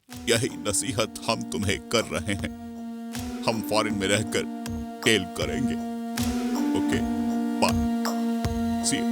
यही नसीहत हम तुम्हें कर रहे हैं। हम फॉरेन में रहकर टेल करेंगे। Okay, bye, see you.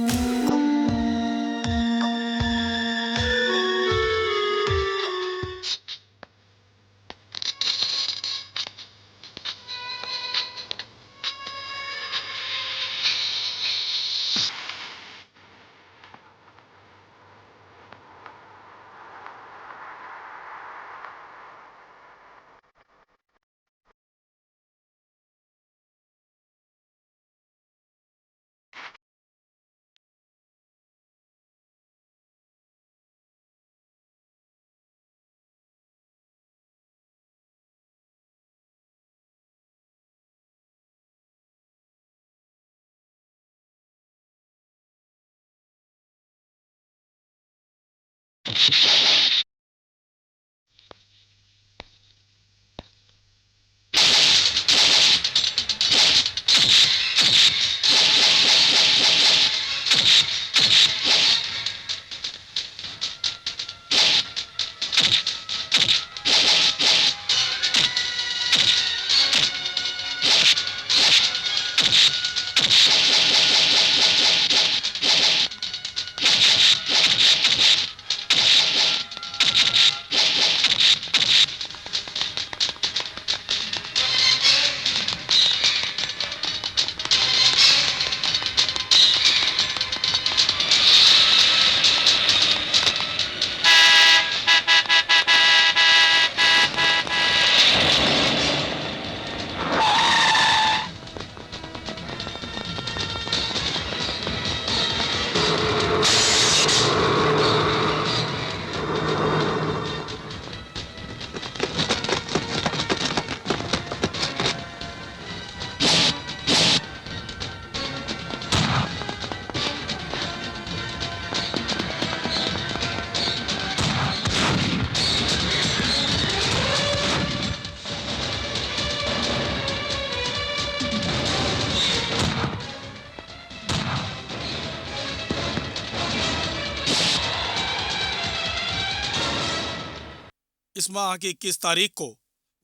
इस माह की 21 तारीख को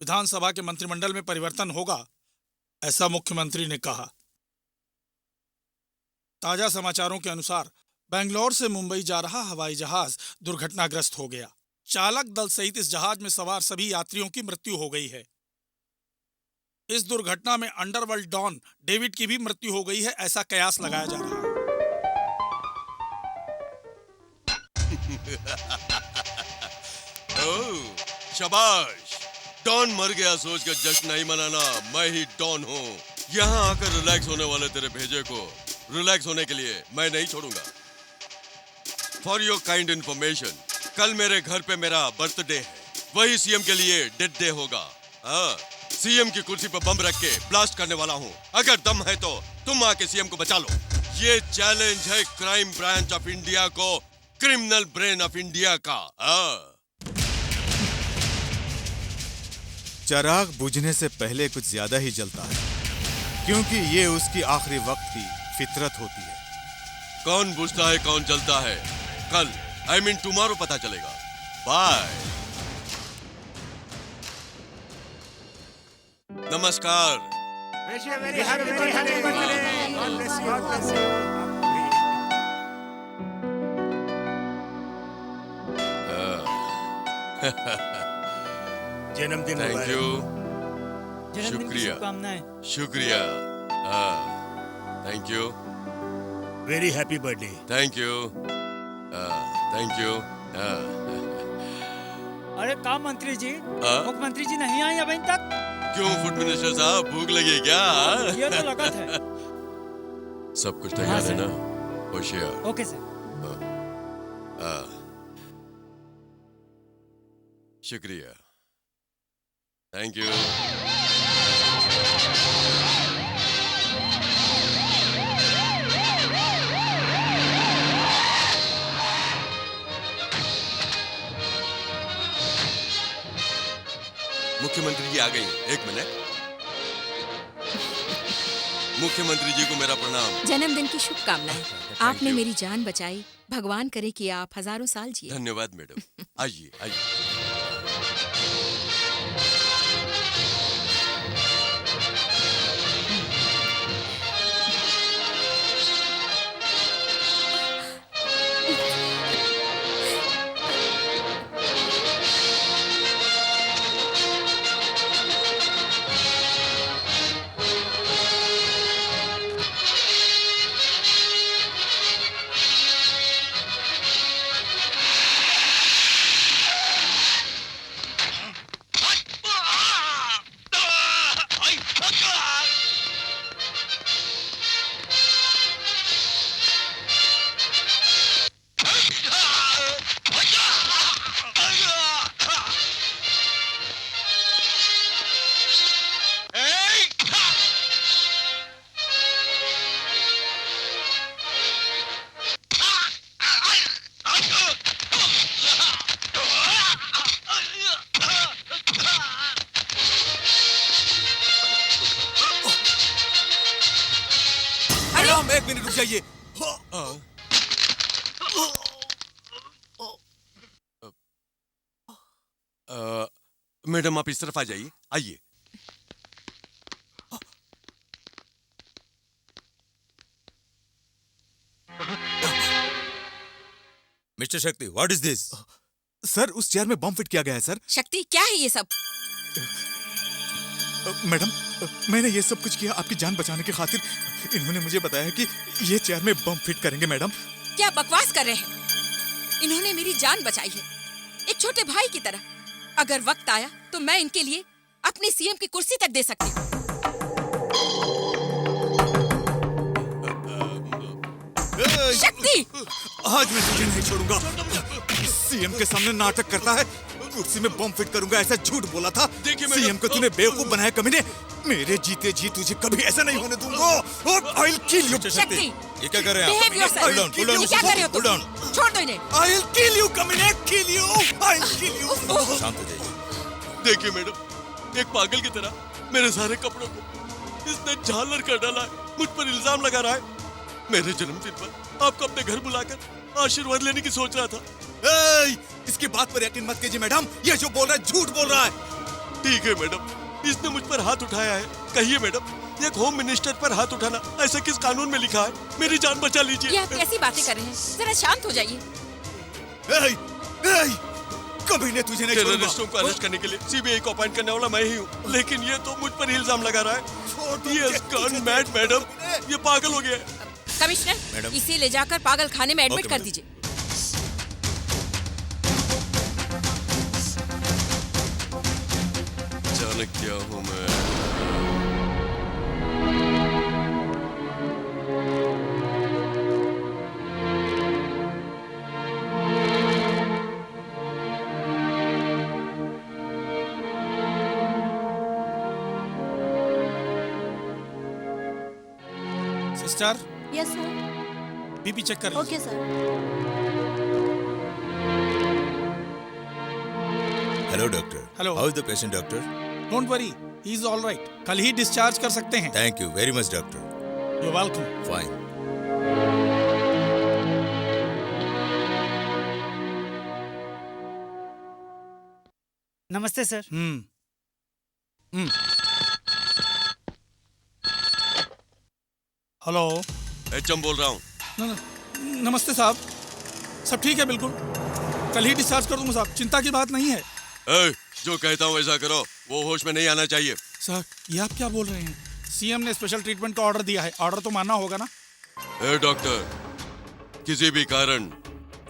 विधानसभा के मंत्रिमंडल में परिवर्तन होगा, ऐसा मुख्यमंत्री ने कहा। ताजा समाचारों के अनुसार बेंगलोर से मुंबई जा रहा हवाई जहाज दुर्घटनाग्रस्त हो गया। चालक दल सहित इस जहाज में सवार सभी यात्रियों की मृत्यु हो गई है। इस दुर्घटना में अंडरवर्ल्ड डॉन डेविड की भी मृत्यु हो गई है, ऐसा कयास लगाया जा रहा है। ओह, शाबाश, डॉन मर गया सोच कर जश्न नहीं मनाना, मैं ही डॉन हूँ। यहाँ आकर रिलैक्स होने वाले तेरे भेजे को रिलैक्स होने के लिए मैं नहीं छोड़ूंगा। फॉर योर काइंड इन्फॉर्मेशन, कल मेरे घर पे मेरा बर्थडे है, वही सीएम के लिए डेथ डे होगा। हाँ, सीएम की कुर्सी पर बम रख के ब्लास्ट करने वाला हूँ। अगर दम है तो तुम आके सीएम को बचा लो। ये चैलेंज है क्राइम ब्रांच ऑफ इंडिया को, क्रिमिनल ब्रेन ऑफ इंडिया का। चिराग बुझने से पहले कुछ ज्यादा ही जलता है, क्योंकि ये उसकी आखिरी वक्त की फितरत होती है। कौन बुझता है कौन जलता है, कल I mean tomorrow पता चलेगा। बाय। नमस्कार। जन्मदिन थैंक यू। जन्मदिन की शुक्रिया शुभकामनाएं। शुक्रिया। Thank you. Very happy birthday. Thank you. Thank you. अरे काम मंत्री जी, मुख्यमंत्री जी नहीं आए अभी तक? क्यों फूड मिनिस्टर साहब, भूख लगी क्या? ये तो लगत है। सब कुछ तैयार है ना? होशियार। Okay sir. शुक्रिया। Thank you. मुख्यमंत्री जी आ गई, एक मिनट। मुख्यमंत्री जी को मेरा प्रणाम। जन्मदिन की शुभकामनाएं। आपने मेरी जान बचाई, भगवान करे कि आप हजारों साल जिए। धन्यवाद मैडम। आइए आइए। एक मिनट रुक जाइए। मैडम आप इस तरफ आ जाइए, आइए। मिस्टर शक्ति, व्हाट इज दिस? सर, उस चेयर में बम फिट किया गया है सर। शक्ति, क्या है ये सब? मैडम, मैंने ये सब कुछ किया आपकी जान बचाने की खातिर। इन्होंने मुझे बताया कि ये चेयर में बम फिट करेंगे। मैडम, क्या बकवास कर रहे हैं? इन्होंने मेरी जान बचाई है, एक छोटे भाई की तरह। अगर वक्त आया तो मैं इनके लिए अपनी सीएम की कुर्सी तक दे सकती हूँ। शक्ति, आज मैं तुझे नहीं छोड़ूंगा। सीएम के सामने नाटक करता है, कुर्सी में बम फिट करूंगा ऐसा झूठ बोला था। सीएम को तूने बेवकूफ बनाया कमीने। मेरे जीते जी तुझे कभी ऐसा नहीं होने दूंगा। I'll kill you। शक्ति, ये क्या कर रहे हैं आप? behave yourself। Hold on, hold on, ये क्या कर रहे हो तुम? hold on। छोड़ दो इन्हें। I'll kill you कमीने, kill you। I'll kill you। शांत हो जाइए। देखिए मैडम, एक पागल की तरह मेरे सारे कपड़ों को इसने झालर कर डाला है, मुझ पर इल्जाम लगा रहा है। मेरे जन्मदिन पर आपको अपने घर बुलाकर आशीर्वाद लेने की सोच रहा था। इसकी बात पर यकीन मत कीजिए मैडम, ये जो बोल रहा है झूठ बोल रहा है। ठीक है मैडम, इसने मुझ पर हाथ उठाया है। कहिए मैडम, एक होम मिनिस्टर पर हाथ उठाना ऐसा किस कानून में लिखा है? मेरी जान बचा लीजिए। ये आप कैसी बातें कर रहे हैं? जरा शांत हो जाइए। कभी ने तुझे नहीं छोड़ूंगा। टेररिस्टों को अरेस्ट करने के लिए सीबीआई को अपॉइंट करने वाला मैं ही हूँ, लेकिन ये तो मुझ पर इल्जाम लगा रहा है। ये गन मैड मैडम, ये पागल हो गया है। कमिश्नर, इसे ले जाकर पागल खाने में एडमिट कर दीजिए। जाने क्या हूँ मैं। Sister, yes sir. BP check कर लीजिए। Okay sir. Hello doctor. Hello. How is the patient doctor? Don't worry, he is all right. कल ही डिस्चार्ज कर सकते हैं। Thank you very much doctor. You welcome. Fine. नमस्ते सर। हेलो। एचएम बोल रहा हूँ। नमस्ते साहब। सब ठीक है बिल्कुल। कल ही डिस्चार्ज कर दूंगा साहब, चिंता की बात नहीं है। जो कहता हूँ वैसा करो, वो होश में नहीं आना चाहिए। सर, ये आप क्या बोल रहे हैं? सीएम ने स्पेशल ट्रीटमेंट का ऑर्डर दिया है, ऑर्डर तो मानना होगा ना? डॉक्टर, किसी भी कारण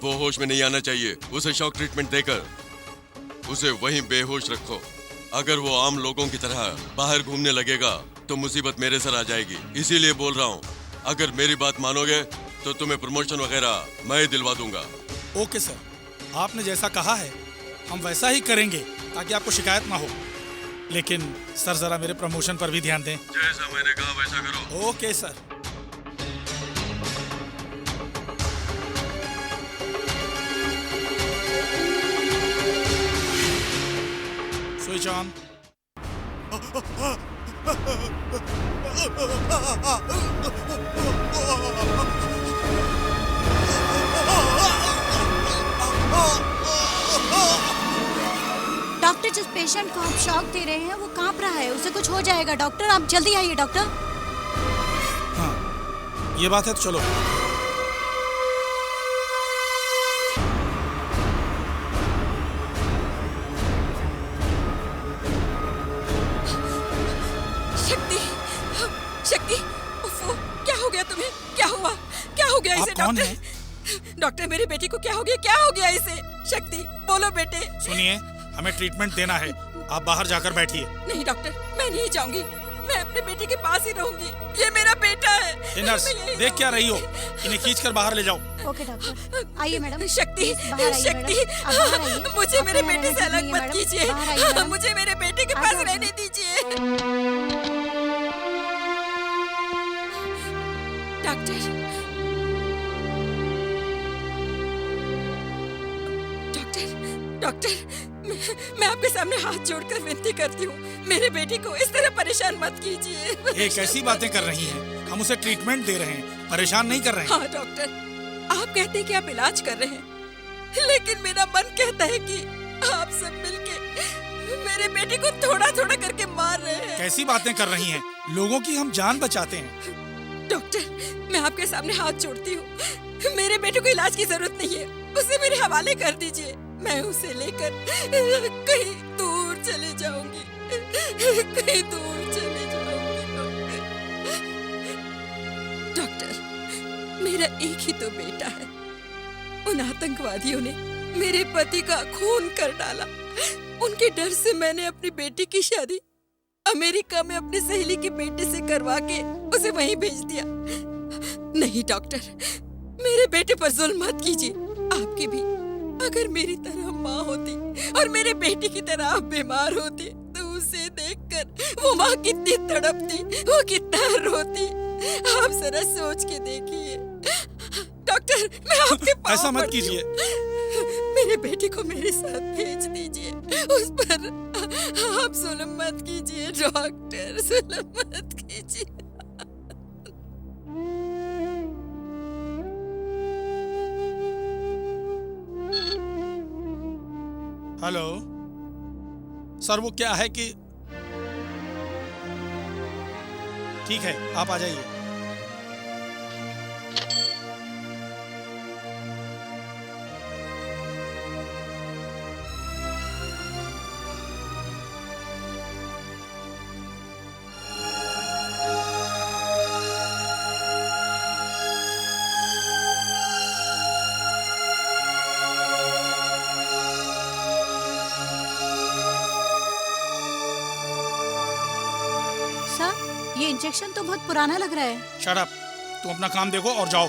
वो होश में नहीं आना चाहिए। उसे शॉक ट्रीटमेंट देकर उसे वहीं बेहोश रखो। अगर वो आम लोगों की तरह बाहर घूमने लगेगा तो मुसीबत मेरे सर आ जाएगी। इसीलिए बोल रहा हूँ, अगर मेरी बात मानोगे तो तुम्हें प्रमोशन वगैरह मैं दिलवा दूंगा। ओके सर, आपने जैसा कहा है हम वैसा ही करेंगे ताकि आपको शिकायत ना हो। लेकिन सर जरा मेरे प्रमोशन पर भी ध्यान दें। जैसा मैंने कहा वैसा करो। Okay sir. Switch on. Doctor, जिस पेशेंट को आप शॉक दे रहे हैं वो कांप रहा है, उसे कुछ हो जाएगा। डॉक्टर आप जल्दी आइए। डॉक्टर। हाँ, ये बात है तो चलो। शक्ति, शक्ति, उफ़ो, क्या हो गया तुम्हें? क्या हुआ? क्या हो गया इसे? आप कौन डॉक्टर, डॉक्टर मेरे बेटी को क्या हो गया? क्या हो गया इसे? शक्ति, बोलो बेटे। सुनिए, हमें ट्रीटमेंट देना है, आप बाहर जाकर बैठिए। नहीं डॉक्टर, मैं नहीं जाऊंगी। मैं अपने बेटे के पास ही रहूंगी। ये मेरा बेटा है। नर्स, देख क्या रही हो? इन्हें खींचकर बाहर ले जाओ। Okay doctor. आइए मैडम। शक्ति, बाहर आइए शक्ति, मैडम। आप बाहर आइए। मुझे मेरे अपने बेटे से रहने अलग दीजिए मत मैडम। कीजिए। बाहर आइए मैडम। मुझे मेरे बेटे के आ पास जाओ। रहने दीजिए। डॉक्टर, डॉक्टर, डॉक्टर, मैं आपके सामने हाथ जोड़कर विनती करती हूँ, मेरे बेटे को इस तरह परेशान मत कीजिए। ये कैसी बातें कर रही हैं? हम उसे ट्रीटमेंट दे रहे हैं, परेशान नहीं कर रहे हैं। हाँ डॉक्टर, आप कहते हैं कि आप इलाज कर रहे हैं, लेकिन मेरा मन कहता है कि आप सब मिलके मेरे बेटे को थोड़ा थोड़ा करके मार रहे हैं। कैसी बातें कर रही हैं? लोगों की हम जान बचाते हैं। डॉक्टर, मैं आपके सामने हाथ जोड़ती हूँ, मेरे बेटे को इलाज की जरूरत नहीं है, उसे मेरे हवाले कर दीजिए। मैं उसे लेकर कहीं दूर चले जाऊंगी, कहीं दूर चले जाऊंगी। डॉक्टर, मेरा एक ही तो बेटा है। उन आतंकवादियों ने मेरे पति का खून कर डाला। उनके डर से मैंने अपनी बेटी की शादी अमेरिका में अपनी सहेली के बेटे से करवा के उसे वहीं भेज दिया। नहीं डॉक्टर, मेरे बेटे पर जुल्म मत कीजिए। आपकी भी अगर मेरी तरह माँ होती और मेरे बेटी की तरह आप बीमार होती तो उसे देखकर वो माँ कितनी तड़पती, वो कितना रोती। आप जरा सोच के देखिए। डॉक्टर, मैं आपके पाँव ऐसा मत पड़ती हूँ। कीजिए। मेरे बेटे को मेरे साथ भेज दीजिए, उस पर आप जुल्म मत कीजिए। डॉक्टर, जुल्म मत कीजिए। हेलो सर, वो क्या है कि ठीक है, आप आ जाइए। ये इंजेक्शन तो बहुत पुराना लग रहा है। शट अप, तुम अपना काम देखो और जाओ।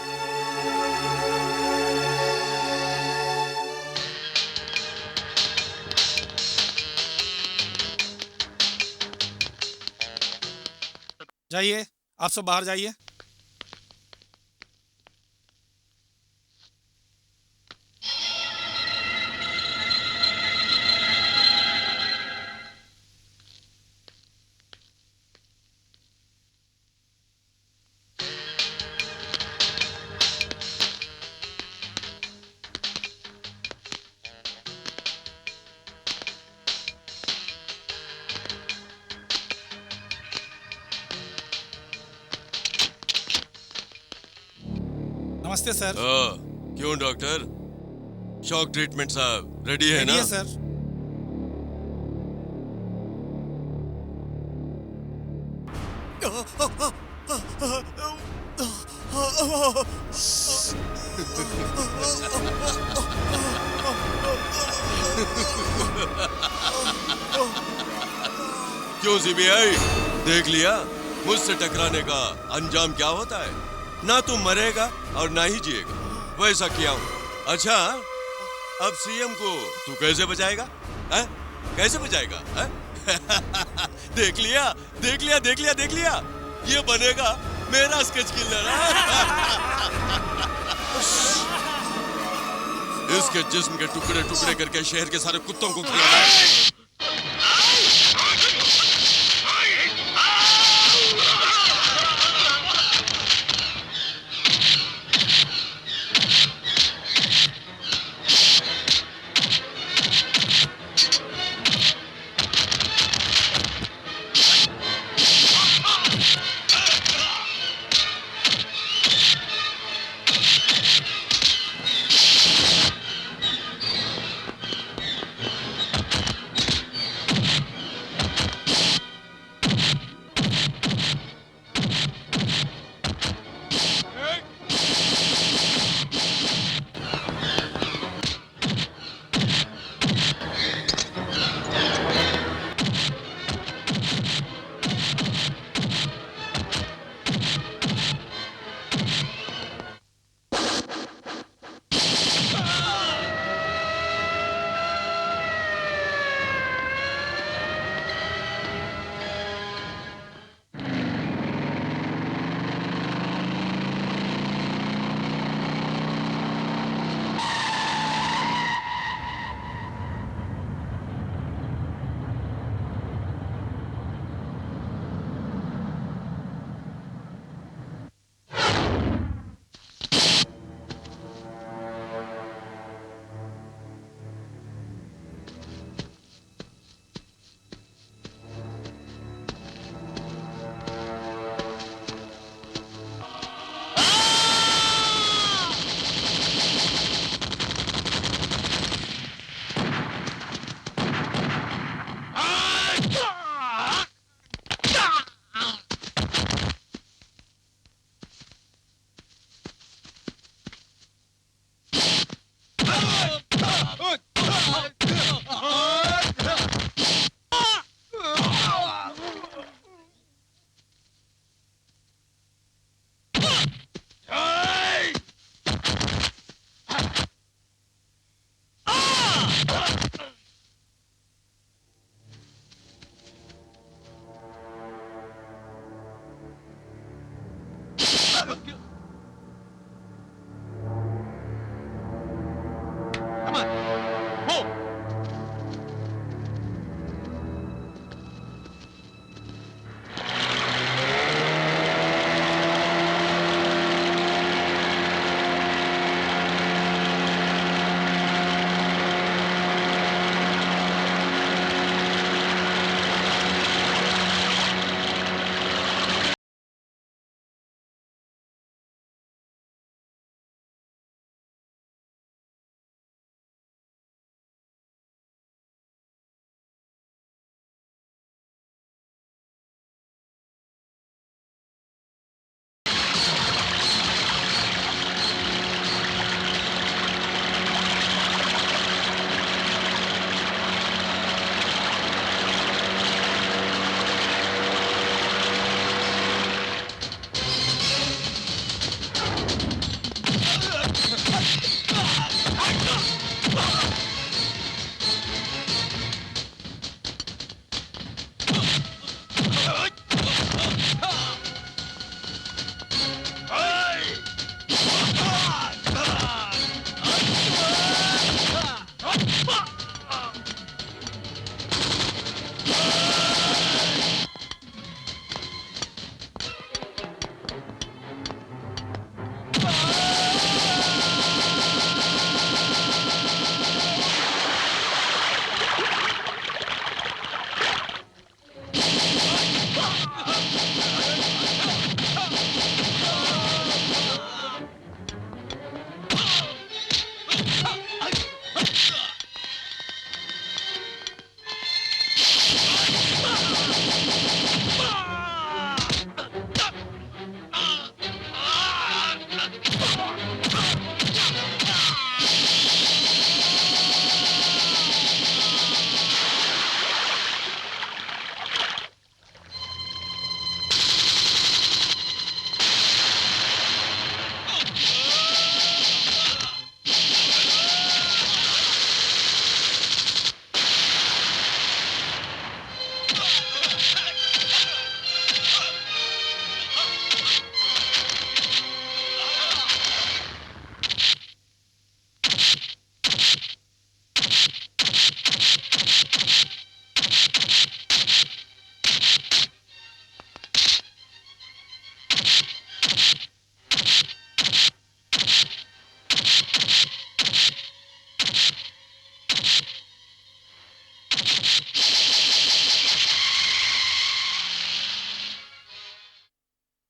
जाइए, आप सब बाहर जाइए। नमस्ते सर। क्यों डॉक्टर, शॉक ट्रीटमेंट साहब रेडी है ना? सर। क्यों सीबीआई, देख लिया मुझसे टकराने का अंजाम क्या होता है? ना तू मरेगा और ना ही जिएगा, वैसा किया हूं। अच्छा, अब सीएम को तू कैसे बचाएगा? है? कैसे बचाएगा? है? देख लिया, देख लिया, देख लिया, देख लिया, ये बनेगा मेरा स्केच किलर। इसके जिस्म के टुकड़े टुकड़े करके शहर के सारे कुत्तों को खिलाता।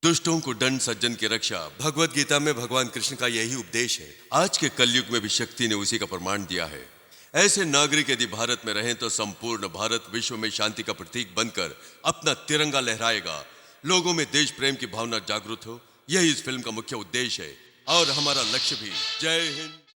दुष्टों को दंड, सज्जन की रक्षा। भगवत गीता में भगवान कृष्ण का यही उपदेश है। आज के कलयुग में भी शक्ति ने उसी का प्रमाण दिया है। ऐसे नागरिक यदि भारत में रहें तो संपूर्ण भारत विश्व में शांति का प्रतीक बनकर अपना तिरंगा लहराएगा। लोगों में देश प्रेम की भावना जागृत हो, यही इस फिल्म का मुख्य उद्देश्य है और हमारा लक्ष्य भी। जय हिंद।